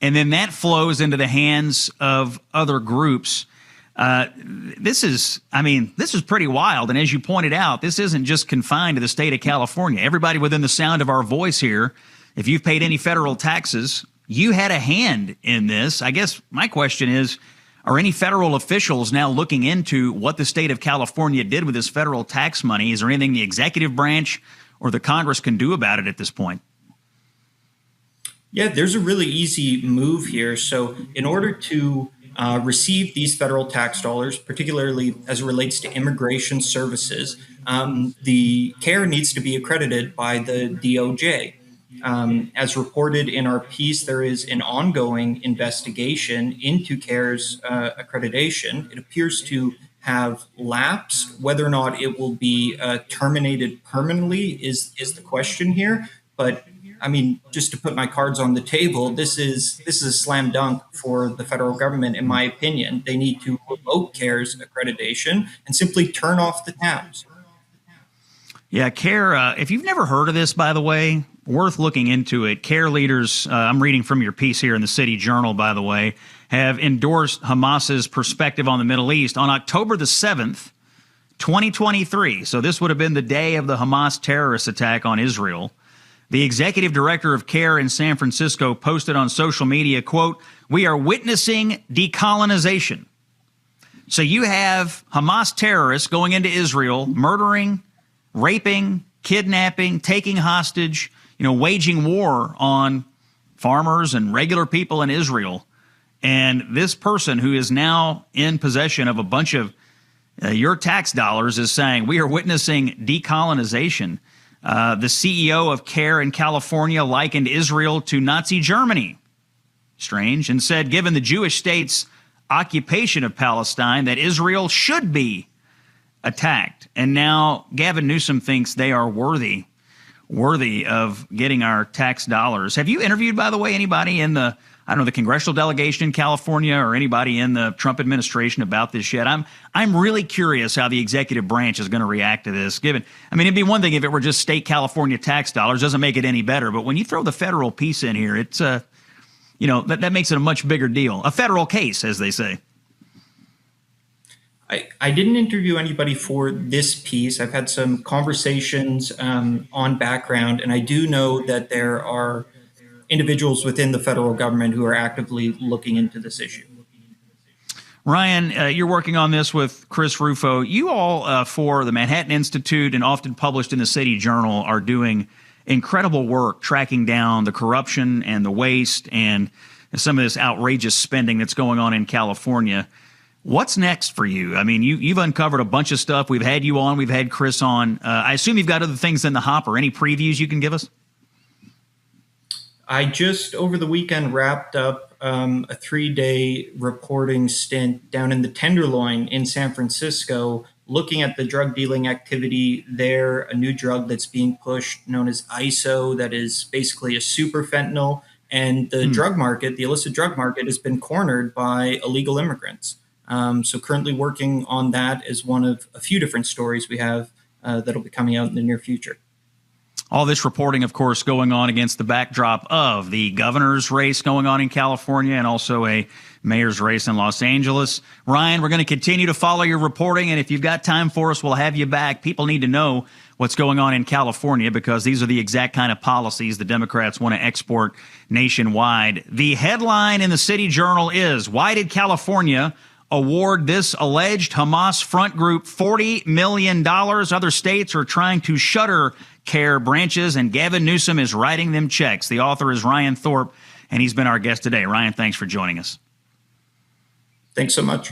and then that flows into the hands of other groups. This is pretty wild. And as you pointed out, this isn't just confined to the state of California. Everybody within the sound of our voice here, if you've paid any federal taxes, you had a hand in this. I guess my question is, are any federal officials now looking into what the state of California did with this federal tax money? Is there anything the executive branch or the Congress can do about it at this point? Yeah, there's a really easy move here. So in order to receive these federal tax dollars, particularly as it relates to immigration services, the CARE needs to be accredited by the DOJ. As reported in our piece, there is an ongoing investigation into CARE's accreditation. It appears to have lapsed. Whether or not it will be terminated permanently is the question here. But just to put my cards on the table, this is a slam dunk for the federal government, in my opinion. They need to revoke CARE's accreditation and simply turn off the taps. Yeah, CARE, if you've never heard of this, by the way, worth looking into it. CARE leaders, I'm reading from your piece here in the City Journal, by the way, have endorsed Hamas's perspective on the Middle East on October the 7th, 2023. So this would have been the day of the Hamas terrorist attack on Israel. The executive director of CARE in San Francisco posted on social media, quote, "We are witnessing decolonization." So you have Hamas terrorists going into Israel, murdering, raping, kidnapping, taking hostage, waging war on farmers and regular people in Israel. And this person who is now in possession of a bunch of your tax dollars is saying, we are witnessing decolonization. The CEO of CARE in California likened Israel to Nazi Germany. Strange. And said, given the Jewish state's occupation of Palestine, that Israel should be attacked. And now Gavin Newsom thinks they are worthy. worthy of getting our tax dollars. Have you interviewed, by the way, anybody in the congressional delegation in California or anybody in the Trump administration about this yet? I'm really curious how the executive branch is going to react to this. It'd be one thing if it were just state California tax dollars, doesn't make it any better. But when you throw the federal piece in here, it's that makes it a much bigger deal, a federal case, as they say. I didn't interview anybody for this piece. I've had some conversations on background, and I do know that there are individuals within the federal government who are actively looking into this issue. Ryan, you're working on this with Chris Rufo. You all, for the Manhattan Institute and often published in the City Journal, are doing incredible work tracking down the corruption and the waste and some of this outrageous spending that's going on in California. What's next for you? I mean, you've uncovered a bunch of stuff. We've had you on. We've had Chris on. I assume you've got other things in the hopper. Any previews you can give us? I just over the weekend wrapped up a 3-day reporting stint down in the Tenderloin in San Francisco, looking at the drug dealing activity there, a new drug that's being pushed known as ISO, that is basically a super fentanyl. And the drug market, the illicit drug market, has been cornered by illegal immigrants. So currently working on that is one of a few different stories we have that'll be coming out in the near future. All this reporting, of course, going on against the backdrop of the governor's race going on in California and also a mayor's race in Los Angeles. Ryan, we're going to continue to follow your reporting, and if you've got time for us, we'll have you back. People need to know what's going on in California because these are the exact kind of policies the Democrats want to export nationwide. The headline in the City Journal is, why did California award this alleged Hamas front group $40 million? Other states are trying to shutter care branches, and Gavin Newsom is writing them checks. The author is Ryan Thorpe, and he's been our guest today. Ryan, thanks for joining us. Thanks so much.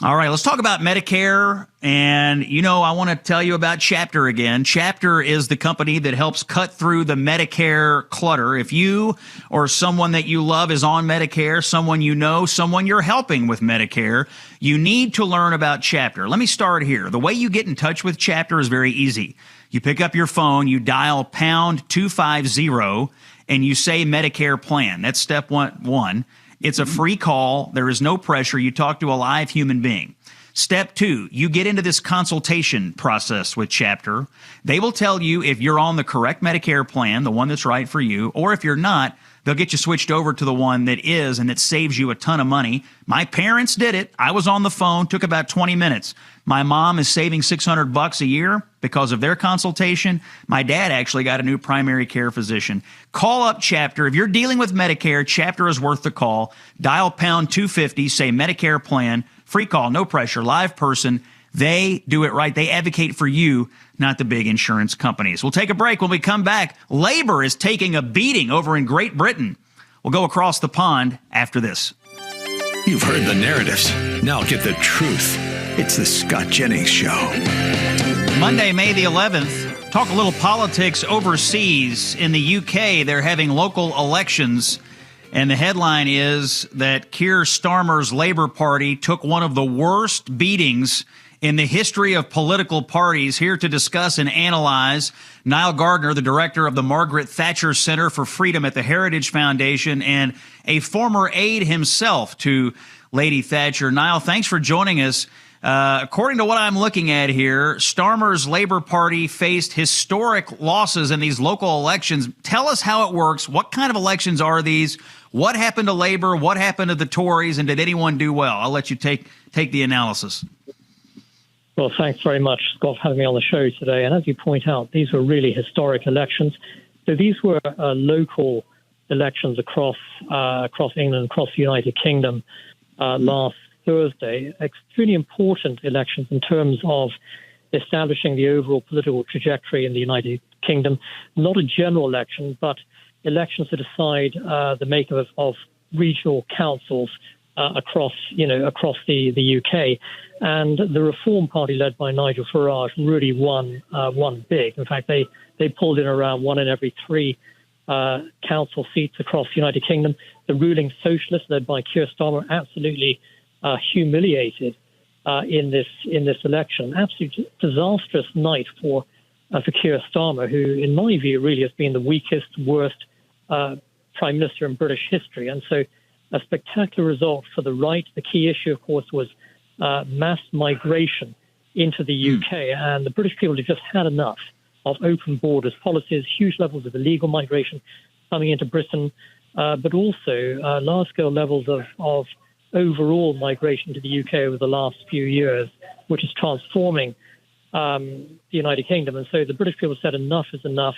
All right, let's talk about Medicare. And, I want to tell you about Chapter again. Chapter is the company that helps cut through the Medicare clutter. If you or someone that you love is on Medicare, someone you know, someone you're helping with Medicare, you need to learn about Chapter. Let me start here. The way you get in touch with Chapter is very easy. You pick up your phone, you dial pound 250, and you say Medicare plan. That's step one. It's a free call. There is no pressure. You talk to a live human being. Step 2, you get into this consultation process with Chapter. They will tell you if you're on the correct Medicare plan, the one that's right for you, or if you're not, they'll get you switched over to the one that is and that saves you a ton of money. My parents did it. I was on the phone, took about 20 minutes. My mom is saving $600 a year because of their consultation. My dad actually got a new primary care physician. Call up Chapter. If you're dealing with Medicare, Chapter is worth the call. Dial pound 250, say Medicare plan. Free call, no pressure, live person. They do it right. They advocate for you, not the big insurance companies. We'll take a break. When we come back, labor is taking a beating over in Great Britain. We'll go across the pond after this. You've heard the narratives. Now get the truth. It's the Scott Jennings Show. Monday, May the 11th. Talk a little politics overseas. In the UK, they're having local elections. And the headline is that Keir Starmer's Labour Party took one of the worst beatings in the history of political parties. Here to discuss and analyze, Nile Gardiner, the director of the Margaret Thatcher Center for Freedom at the Heritage Foundation and a former aide himself to Lady Thatcher. Nile, thanks for joining us. According to what I'm looking at here, Starmer's Labour Party faced historic losses in these local elections. Tell us how it works. What kind of elections are these? What happened to Labour? What happened to the Tories? And did anyone do well? I'll let you take the analysis. Well, thanks very much, Scott, for having me on the show today. And as you point out, these were really historic elections. So these were local elections across England, across the United Kingdom last Thursday. Extremely important elections in terms of establishing the overall political trajectory in the United Kingdom. Not a general election, but elections to decide the makeup of regional councils across the UK. And the Reform Party, led by Nigel Farage, really won big. In fact, they pulled in around 1 in every 3 council seats across the United Kingdom. The ruling Socialists, led by Keir Starmer, absolutely humiliated in this election. Absolutely disastrous night for for Keir Starmer, who, in my view, really has been the weakest, worst prime minister in British history. And so a spectacular result for the right. The key issue, of course, was mass migration into the UK. And the British people have just had enough of open borders policies, huge levels of illegal migration coming into Britain, but also large-scale levels of overall migration to the UK over the last few years, which is transforming the United Kingdom. And so the British people said enough is enough,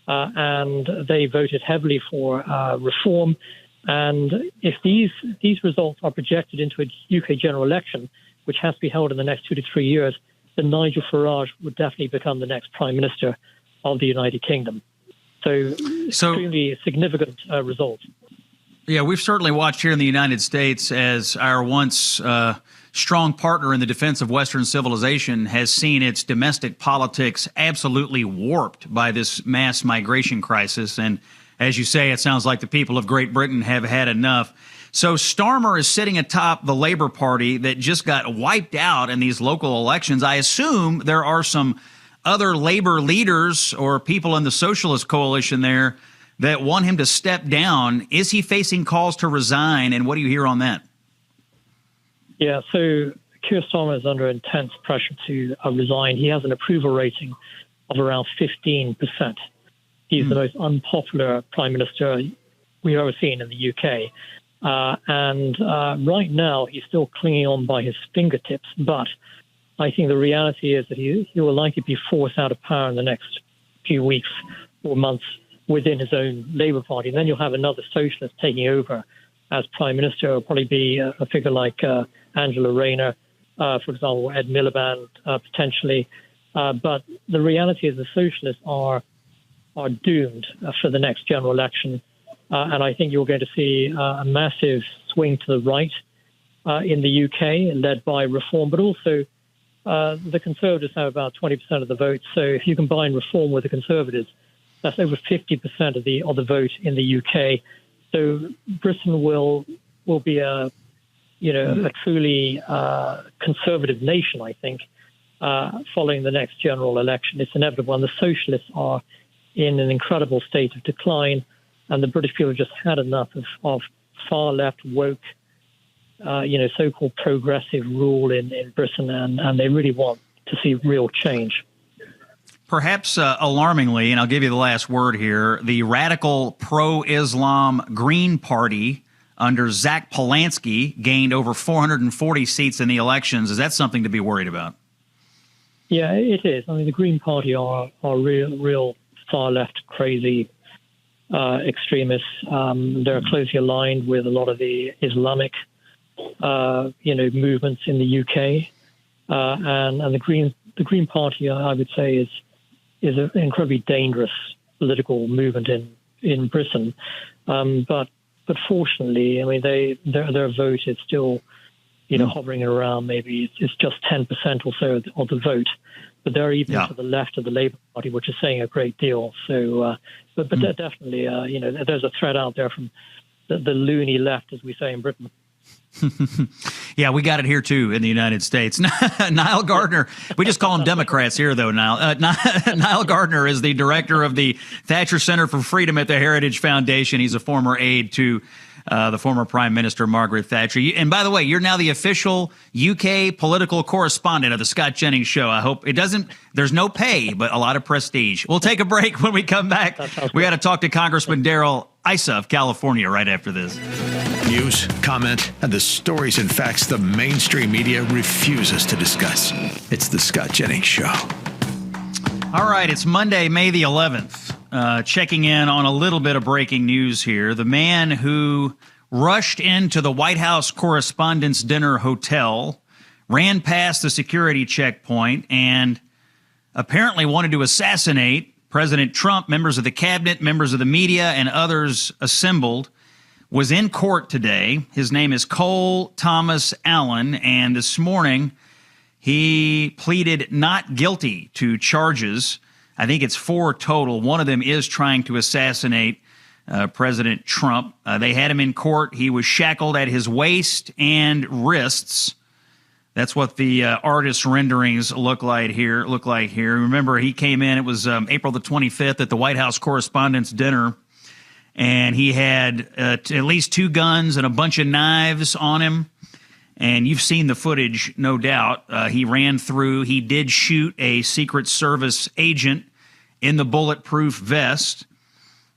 and they voted heavily for reform. And if these results are projected into a UK general election, which has to be held in the next 2 to 3 years, then Nigel Farage would definitely become the next Prime Minister of the United Kingdom. So extremely significant result. Yeah, we've certainly watched here in the United States as our once strong partner in the defense of Western civilization has seen its domestic politics absolutely warped by this mass migration crisis. And as you say, it sounds like the people of Great Britain have had enough. So Starmer is sitting atop the Labour Party that just got wiped out in these local elections. I assume there are some other Labour leaders or people in the Socialist coalition there that want him to step down. Is he facing calls to resign, and what do you hear on that? Yeah, so Keir Starmer is under intense pressure to resign. He has an approval rating of around 15%. He's the most unpopular Prime Minister we've ever seen in the UK. And right now, he's still clinging on by his fingertips. But I think the reality is that he will likely be forced out of power in the next few weeks or months within his own Labour Party. And then you'll have another socialist taking over as Prime Minister. It'll probably be a figure like Angela Rayner, for example, Ed Miliband, potentially. But the reality is the socialists are doomed for the next general election. And I think you're going to see a massive swing to the right in the UK, led by Reform, but also the Conservatives have about 20% of the vote. So if you combine Reform with the Conservatives, that's over 50% of the vote in the UK. So Britain will be a truly conservative nation, I think, following the next general election. It's inevitable, and the socialists are in an incredible state of decline, and the British people have just had enough of far left woke, so-called progressive rule in Britain, and they really want to see real change. Perhaps alarmingly, and I'll give you the last word here, the radical pro-Islam Green Party under Zach Polanski gained over 440 seats in the elections. Is that something to be worried about? Yeah, it is. I mean, the Green Party are real far-left, crazy extremists. They're closely aligned with a lot of the Islamic, movements in the UK, and the Green Party, I would say, is an incredibly dangerous political movement in Britain. But fortunately, I mean, their vote is still, hovering around maybe it's just 10% or so of the vote. But they're even to the left of the Labour Party, which is saying a great deal. So, but definitely, there's a threat out there from the loony left, as we say in Britain. Yeah, we got it here, too, in the United States. Nile Gardiner, we just call them Democrats here, though, Nile. Nile Gardiner is the director of the Thatcher Center for Freedom at the Heritage Foundation. He's a former aide to the former Prime Minister, Margaret Thatcher. And by the way, you're now the official UK political correspondent of the Scott Jennings Show. I hope it doesn't, there's no pay, but a lot of prestige. We'll take a break. When we come back, we got to talk to Congressman Darrell Issa of California right after this. News, comment, and the stories and facts the mainstream media refuses to discuss. It's the Scott Jennings Show. All right, it's Monday, May the 11th. Checking in on a little bit of breaking news here. The man who rushed into the White House Correspondents' Dinner Hotel, ran past the security checkpoint, and apparently wanted to assassinate President Trump, members of the cabinet, members of the media, and others assembled, was in court today. His name is Cole Thomas Allen, and this morning he pleaded not guilty to charges. I think it's 4 total. One of them is trying to assassinate President Trump. They had him in court. He was shackled at his waist and wrists That's what the artist renderings look like here. Remember, he came in. It was April the 25th at the White House Correspondents' Dinner, and he had at least 2 guns and a bunch of knives on him. And you've seen the footage, no doubt. He ran through. He did shoot a Secret Service agent in the bulletproof vest.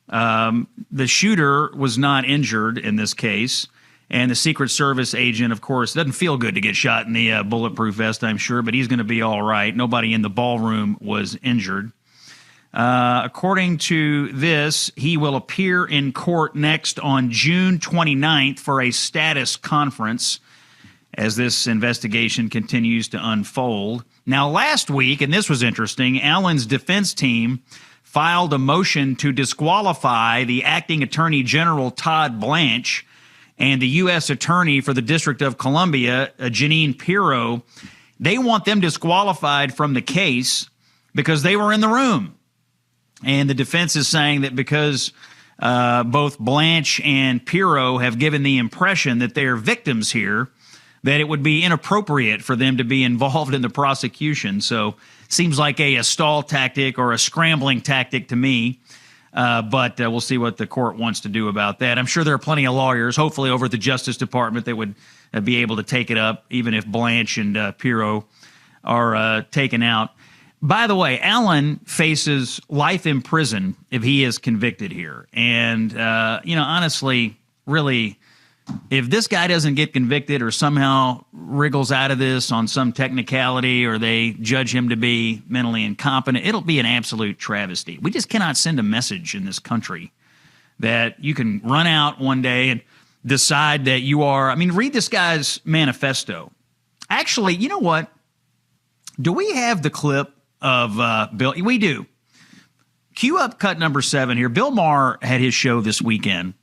The shooter was not injured in this case. And the Secret Service agent, of course, doesn't feel good to get shot in the bulletproof vest, I'm sure, but he's going to be all right. Nobody in the ballroom was injured. According to this, he will appear in court next on June 29th for a status conference as this investigation continues to unfold. Now, last week, and this was interesting, Allen's defense team filed a motion to disqualify the acting Attorney General Todd Blanche and the U.S. Attorney for the District of Columbia, Jeanine Pirro. They want them disqualified from the case because they were in the room. And the defense is saying that because both Blanche and Pirro have given the impression that they are victims here, that it would be inappropriate for them to be involved in the prosecution. So seems like a stall tactic or a scrambling tactic to me. But we'll see what the court wants to do about that. I'm sure there are plenty of lawyers, hopefully over at the Justice Department, that would be able to take it up, even if Blanche and Pirro are taken out. By the way, Allen faces life in prison if he is convicted here. And, honestly, really, if this guy doesn't get convicted or somehow wriggles out of this on some technicality or they judge him to be mentally incompetent, it'll be an absolute travesty. We just cannot send a message in this country that you can run out one day and decide that you are. I mean, read this guy's manifesto. Actually, you know what? Do we have the clip of Bill? We do. Cue up cut number 7 here. Bill Maher had his show this weekend.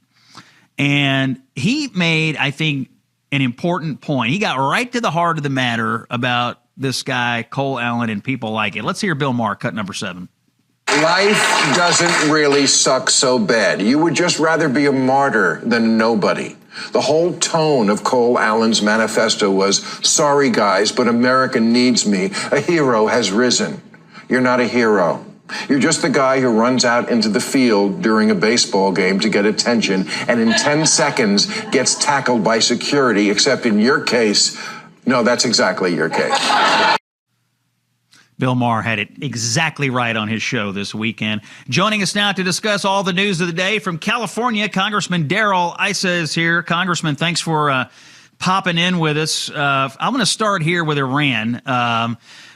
And he made, I think, an important point. He got right to the heart of the matter about this guy, Cole Allen, and people like it. Let's hear Bill Maher, cut number 7. Life doesn't really suck so bad. You would just rather be a martyr than nobody. The whole tone of Cole Allen's manifesto was, sorry guys, but America needs me. A hero has risen. You're not a hero. You're just the guy who runs out into the field during a baseball game to get attention and in 10 seconds gets tackled by security, except in your case, no, that's exactly your case. Bill Maher had it exactly right on his show this weekend. Joining us now to discuss all the news of the day from California, Congressman Darrell Issa is here. Congressman, thanks for popping in with us. I'm going to start here with Iran.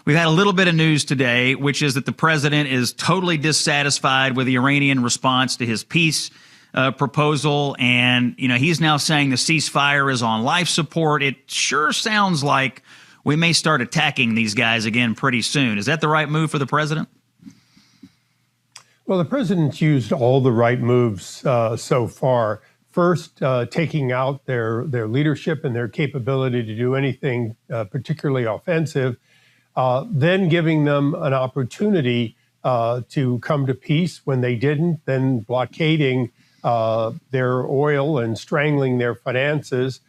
We've had a little bit of news today, which is that the president is totally dissatisfied with the Iranian response to his peace proposal. And, he's now saying the ceasefire is on life support. It sure sounds like we may start attacking these guys again pretty soon. Is that the right move for the president? Well, the president's used all the right moves so far. First, taking out their leadership and their capability to do anything particularly offensive. Then giving them an opportunity to come to peace when they didn't, then blockading their oil and strangling their finances,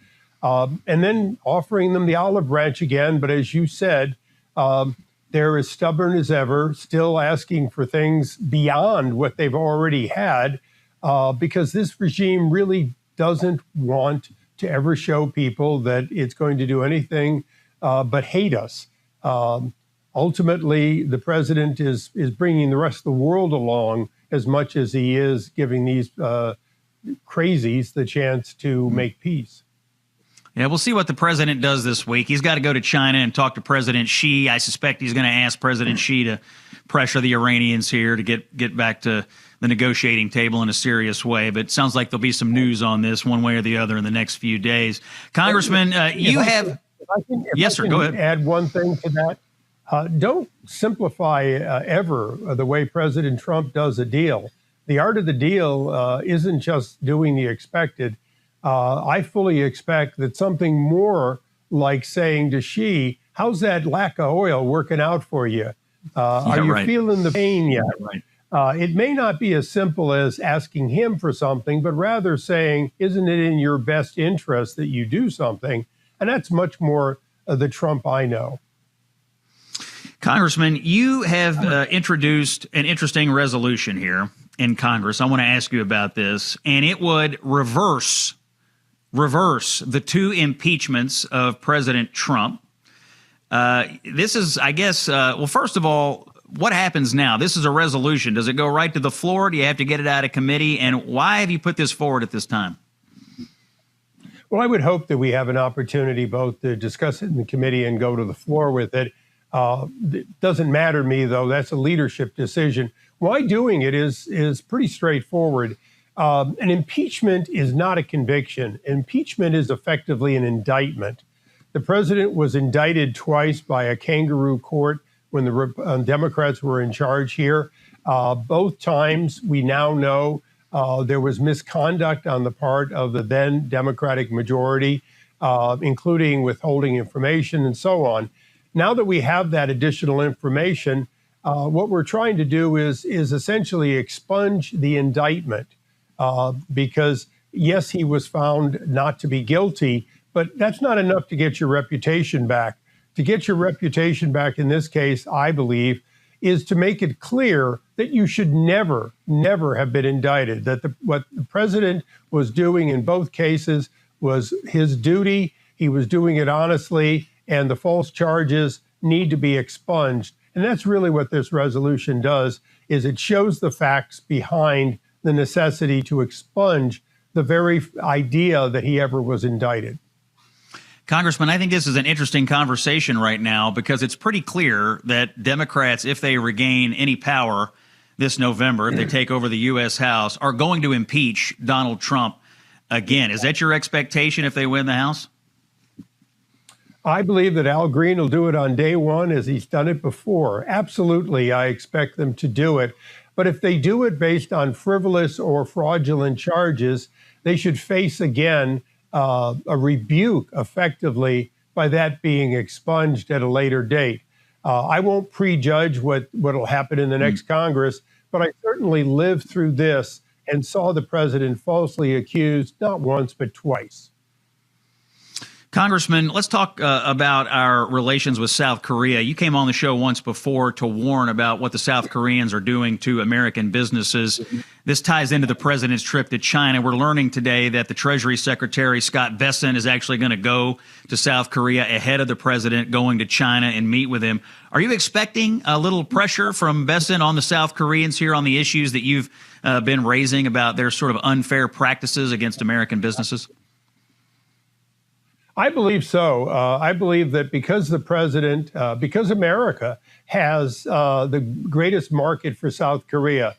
and then offering them the olive branch again. But as you said, they're as stubborn as ever, still asking for things beyond what they've already had, because this regime really doesn't want to ever show people that it's going to do anything but hate us. Ultimately, the president is bringing the rest of the world along as much as he is giving these crazies the chance to make peace. Yeah, we'll see what the president does this week. He's got to go to China and talk to President Xi. I suspect he's going to ask President Xi to pressure the Iranians here to get back to the negotiating table in a serious way. But it sounds like there'll be some news on this one way or the other in the next few days. Congressman, you have... Yes, sir. Go ahead. Add one thing to that. Don't simplify ever the way President Trump does a deal. The art of the deal isn't just doing the expected. I fully expect that something more like saying to Xi, how's that lack of oil working out for you? Are you feeling the pain yet? It may not be as simple as asking him for something, but rather saying, isn't it in your best interest that you do something? And that's much more the Trump I know. Congressman, you have introduced an interesting resolution here in Congress. I want to ask you about this, and it would reverse the two impeachments of President Trump. This is, I guess, well, first of all, what happens now? This is a resolution. Does it go right to the floor? Do you have to get it out of committee? And why have you put this forward at this time? Well, I would hope that we have an opportunity both to discuss it in the committee and go to the floor with it. It doesn't matter to me, though. That's a leadership decision. Why doing it is pretty straightforward. An impeachment is not a conviction. Impeachment is effectively an indictment. The president was indicted twice by a kangaroo court when the Democrats were in charge here. Both times, we now know there was misconduct on the part of the then Democratic majority, including withholding information and so on. Now that we have that additional information, what we're trying to do is essentially expunge the indictment because, yes, he was found not to be guilty, but that's not enough to get your reputation back. To get your reputation back in this case, I believe, is to make it clear that you should never have been indicted, that what the president was doing in both cases was his duty. He was doing it honestly, and the false charges need to be expunged. And that's really what this resolution does, is it shows the facts behind the necessity to expunge the very idea that he ever was indicted. Congressman, I think this is an interesting conversation right now because it's pretty clear that Democrats, if they regain any power this November, if they take over the U.S. House, are going to impeach Donald Trump again. Is that your expectation if they win the House? I believe that Al Green will do it on day one as he's done it before. Absolutely, I expect them to do it. But if they do it based on frivolous or fraudulent charges, they should face again a rebuke effectively by that being expunged at a later date. I won't prejudge what will happen in the next Congress, but I certainly lived through this and saw the president falsely accused not once but twice. Congressman, let's talk about our relations with South Korea. You came on the show once before to warn about what the South Koreans are doing to American businesses. This ties into the president's trip to China. We're learning today that the Treasury Secretary, Scott Bessent, is actually going to go to South Korea ahead of the president going to China and meet with him. Are you expecting a little pressure from Bessent on the South Koreans here on the issues that you've been raising about their sort of unfair practices against American businesses? I believe so. I believe that because the president, because America has the greatest market for South Korea,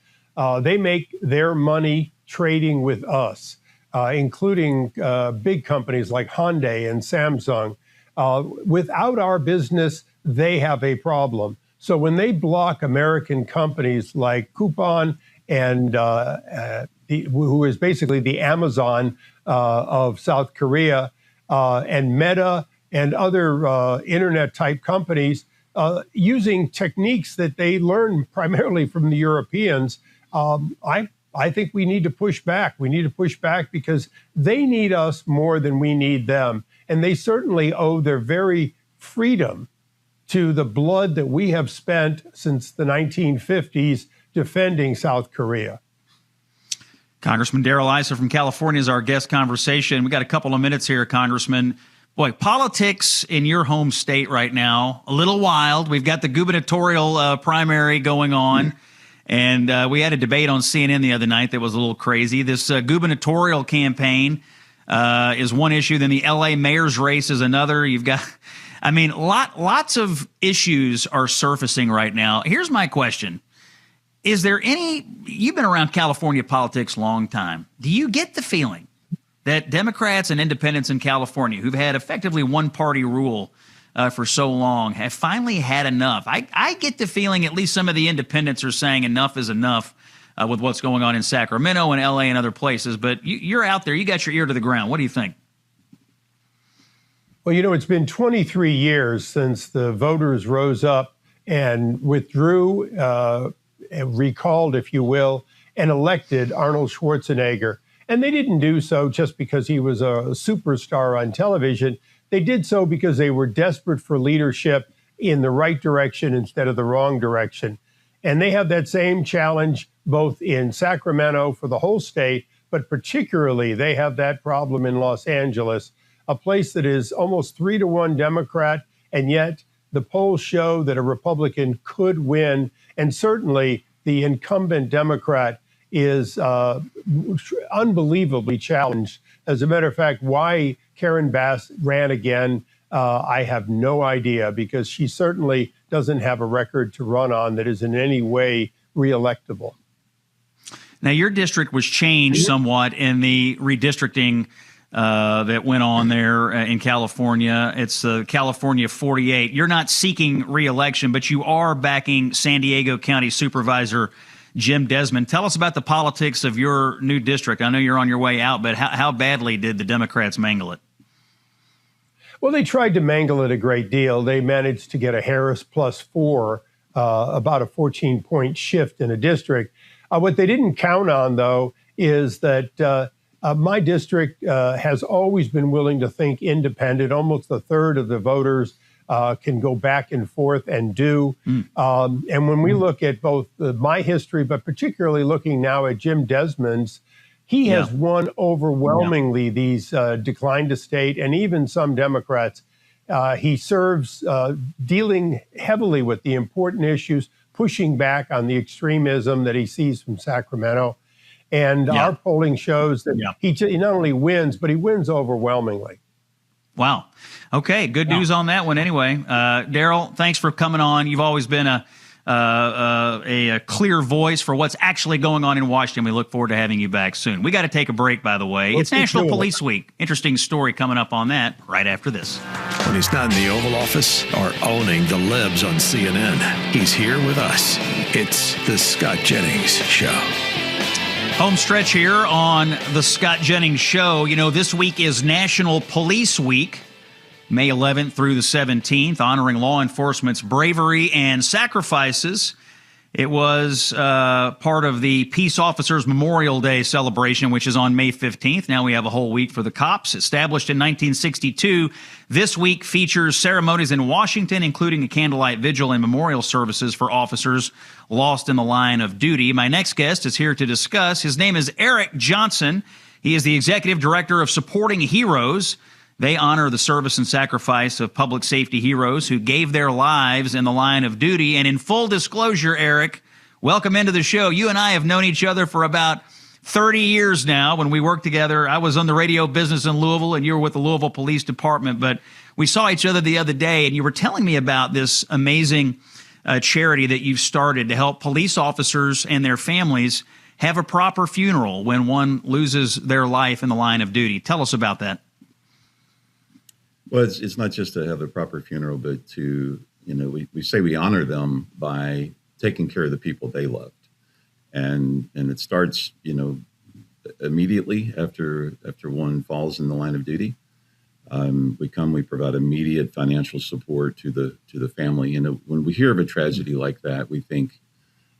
they make their money trading with us, including big companies like Hyundai and Samsung. Without our business, they have a problem. So when they block American companies like Coupon and who is basically the Amazon of South Korea, and Meta and other internet-type companies using techniques that they learn primarily from the Europeans, I think we need to push back. We need to push back because they need us more than we need them. And they certainly owe their very freedom to the blood that we have spent since the 1950s defending South Korea. Congressman Darrell Issa from California is our guest conversation. We got a couple of minutes here, Congressman. Boy, politics in your home state right now, a little wild. We've got the gubernatorial primary going on, and we had a debate on CNN the other night that was a little crazy. This gubernatorial campaign is one issue. Then the L.A. mayor's race is another. You've got, I mean, lots of issues are surfacing right now. Here's my question. Is there any, you've been around California politics a long time. Do you get the feeling that Democrats and independents in California who've had effectively one-party rule for so long have finally had enough? I get the feeling at least some of the independents are saying enough is enough with what's going on in Sacramento and L.A. and other places. But you're out there. You got your ear to the ground. What do you think? Well, you know, it's been 23 years since the voters rose up and withdrew, recalled, if you will, and elected Arnold Schwarzenegger. And they didn't do so just because he was a superstar on television. they did so because they were desperate for leadership in the right direction instead of the wrong direction. And they have that same challenge both in Sacramento for the whole state, but particularly they have that problem in Los Angeles, a place that is almost 3-1 Democrat, and yet the polls show that a Republican could win. And certainly the incumbent Democrat is unbelievably challenged. As a matter of fact, why Karen Bass ran again, I have no idea, because she certainly doesn't have a record to run on that is in any way reelectable. Now, your district was changed somewhat in the redistricting that went on there in California. It's California 48. You're not seeking reelection, but you are backing San Diego County Supervisor Jim Desmond. Tell us about the politics of your new district. I know you're on your way out, but how badly did the Democrats mangle it? Well, they tried to mangle it a great deal. They managed to get a Harris +4, about a 14-point shift in a district. What they didn't count on, though, is that my district has always been willing to think independent. Almost a third of the voters can go back and forth and do. And when we look at both my history, but particularly looking now at Jim Desmond's, he has won overwhelmingly these decline to state and even some Democrats. He serves dealing heavily with the important issues, pushing back on the extremism that he sees from Sacramento. And our polling shows that he not only wins, but he wins overwhelmingly. Wow. Okay, good news on that one anyway. Darrell, thanks for coming on. You've always been a clear voice for what's actually going on in Washington. We look forward to having you back soon. We got to take a break, by the way. It's National Police Week. Interesting story coming up on that right after this. When he's not in the Oval Office or owning the libs on CNN, he's here with us. It's the Scott Jennings Show. Home stretch here on the Scott Jennings Show. You know, this week is National Police Week, May 11th through the 17th, honoring law enforcement's bravery and sacrifices. It was part of the Peace Officers Memorial Day celebration, which is on May 15th. Now we have a whole week for the cops. Established in 1962, this week features ceremonies in Washington, including a candlelight vigil and memorial services for officers lost in the line of duty. My next guest is here to discuss. His name is Eric Johnson. He is the Executive Director of Supporting Heroes. They honor the service and sacrifice of public safety heroes who gave their lives in the line of duty. And in full disclosure, Eric, welcome into the show. You and I have known each other for about 30 years now. When we worked together, I was on the radio business in Louisville and you were with the Louisville Police Department. But we saw each other the other day and you were telling me about this amazing charity that you've started to help police officers and their families have a proper funeral when one loses their life in the line of duty. Tell us about that. Well, it's not just to have a proper funeral, but to, we say we honor them by taking care of the people they loved. And it starts, immediately after one falls in the line of duty. We provide immediate financial support to the family. When we hear of a tragedy like that, we think,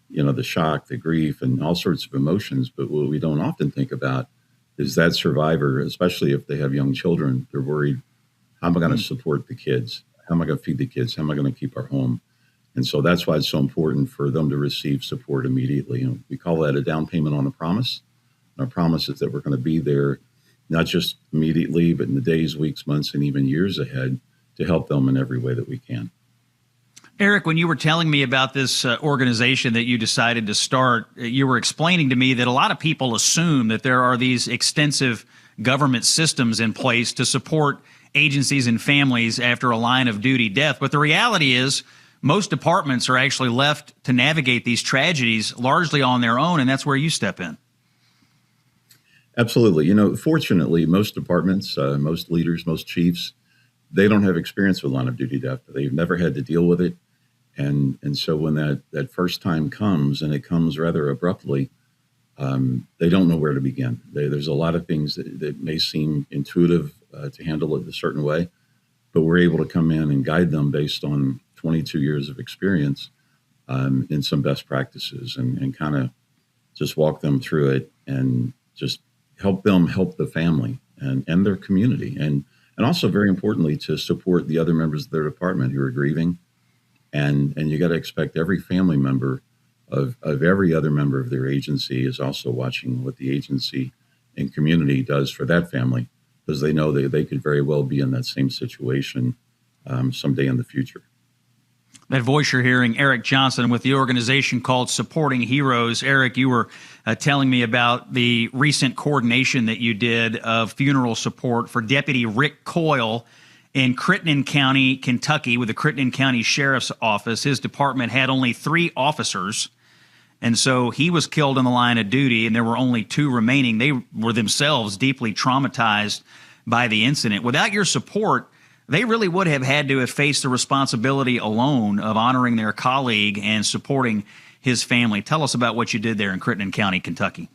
the shock, the grief, and all sorts of emotions. But what we don't often think about is that survivor, especially if they have young children, they're worried, how am I going to support the kids? How am I going to feed the kids? How am I going to keep our home? And so that's why it's so important for them to receive support immediately. We call that a down payment on a promise. And our promise is that we're going to be there, not just immediately, but in the days, weeks, months, and even years ahead to help them in every way that we can. Eric, when you were telling me about this organization that you decided to start, you were explaining to me that a lot of people assume that there are these extensive government systems in place to support agencies and families after a line of duty death. But the reality is most departments are actually left to navigate these tragedies largely on their own, and that's where you step in. Absolutely. Fortunately, most departments, most leaders, most chiefs, they don't have experience with line of duty death. They've never had to deal with it. And so when that first time comes, and it comes rather abruptly, they don't know where to begin. There's a lot of things that may seem intuitive to handle it a certain way, but we're able to come in and guide them based on 22 years of experience in some best practices and kind of just walk them through it and just help them help the family and their community. And and also very importantly to support the other members of their department who are grieving. And you got to expect every family member of every other member of their agency is also watching what the agency and community does for that family, because they know they could very well be in that same situation someday in the future. That voice you're hearing, Eric Johnson, with the organization called Supporting Heroes. Eric, you were telling me about the recent coordination that you did of funeral support for Deputy Rick Coyle in Crittenden County, Kentucky, with the Crittenden County Sheriff's Office. His department had only 3 officers, and so he was killed in the line of duty, and there were only 2 remaining. They were themselves deeply traumatized by the incident. Without your support, they really would have had to have faced the responsibility alone of honoring their colleague and supporting his family. Tell us about what you did there in Crittenden County, Kentucky.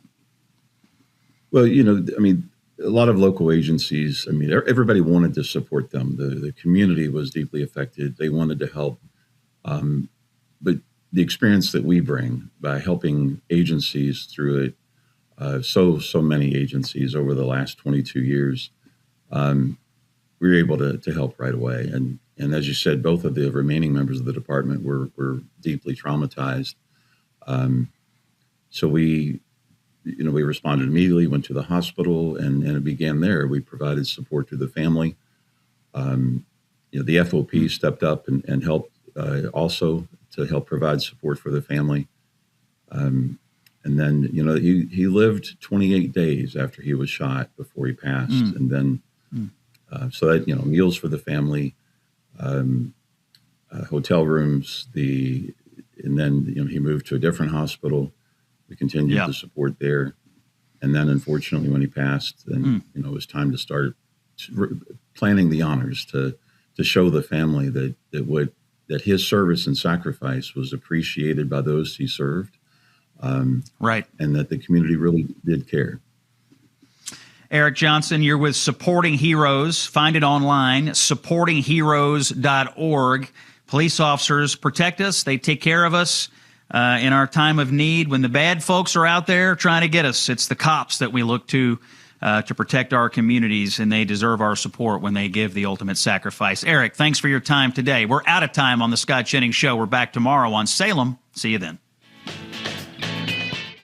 Well, you know, I mean, a lot of local agencies, I mean, everybody wanted to support them. The community was deeply affected. They wanted to help. But the experience that we bring by helping agencies through it, so many agencies over the last 22 years, we were able to help right away. And as you said, both of the remaining members of the department were deeply traumatized. So we responded immediately, went to the hospital, and it began there. We provided support to the family. The FOP stepped up and helped also to help provide support for the family. And then, he lived 28 days after he was shot before he passed. And then, so that, meals for the family, hotel rooms, and then, he moved to a different hospital. We continued to support there. And then, unfortunately, when he passed, then, it was time to start planning the honors to show the family that his service and sacrifice was appreciated by those he served. Right. And that the community really did care. Eric Johnson, you're with Supporting Heroes. Find it online, supportingheroes.org. Police officers protect us. They take care of us in our time of need. When the bad folks are out there trying to get us, it's the cops that we look to protect our communities, and they deserve our support when they give the ultimate sacrifice. Eric, thanks for your time today. We're out of time on the Scott Jennings Show. We're back tomorrow on Salem. See you then.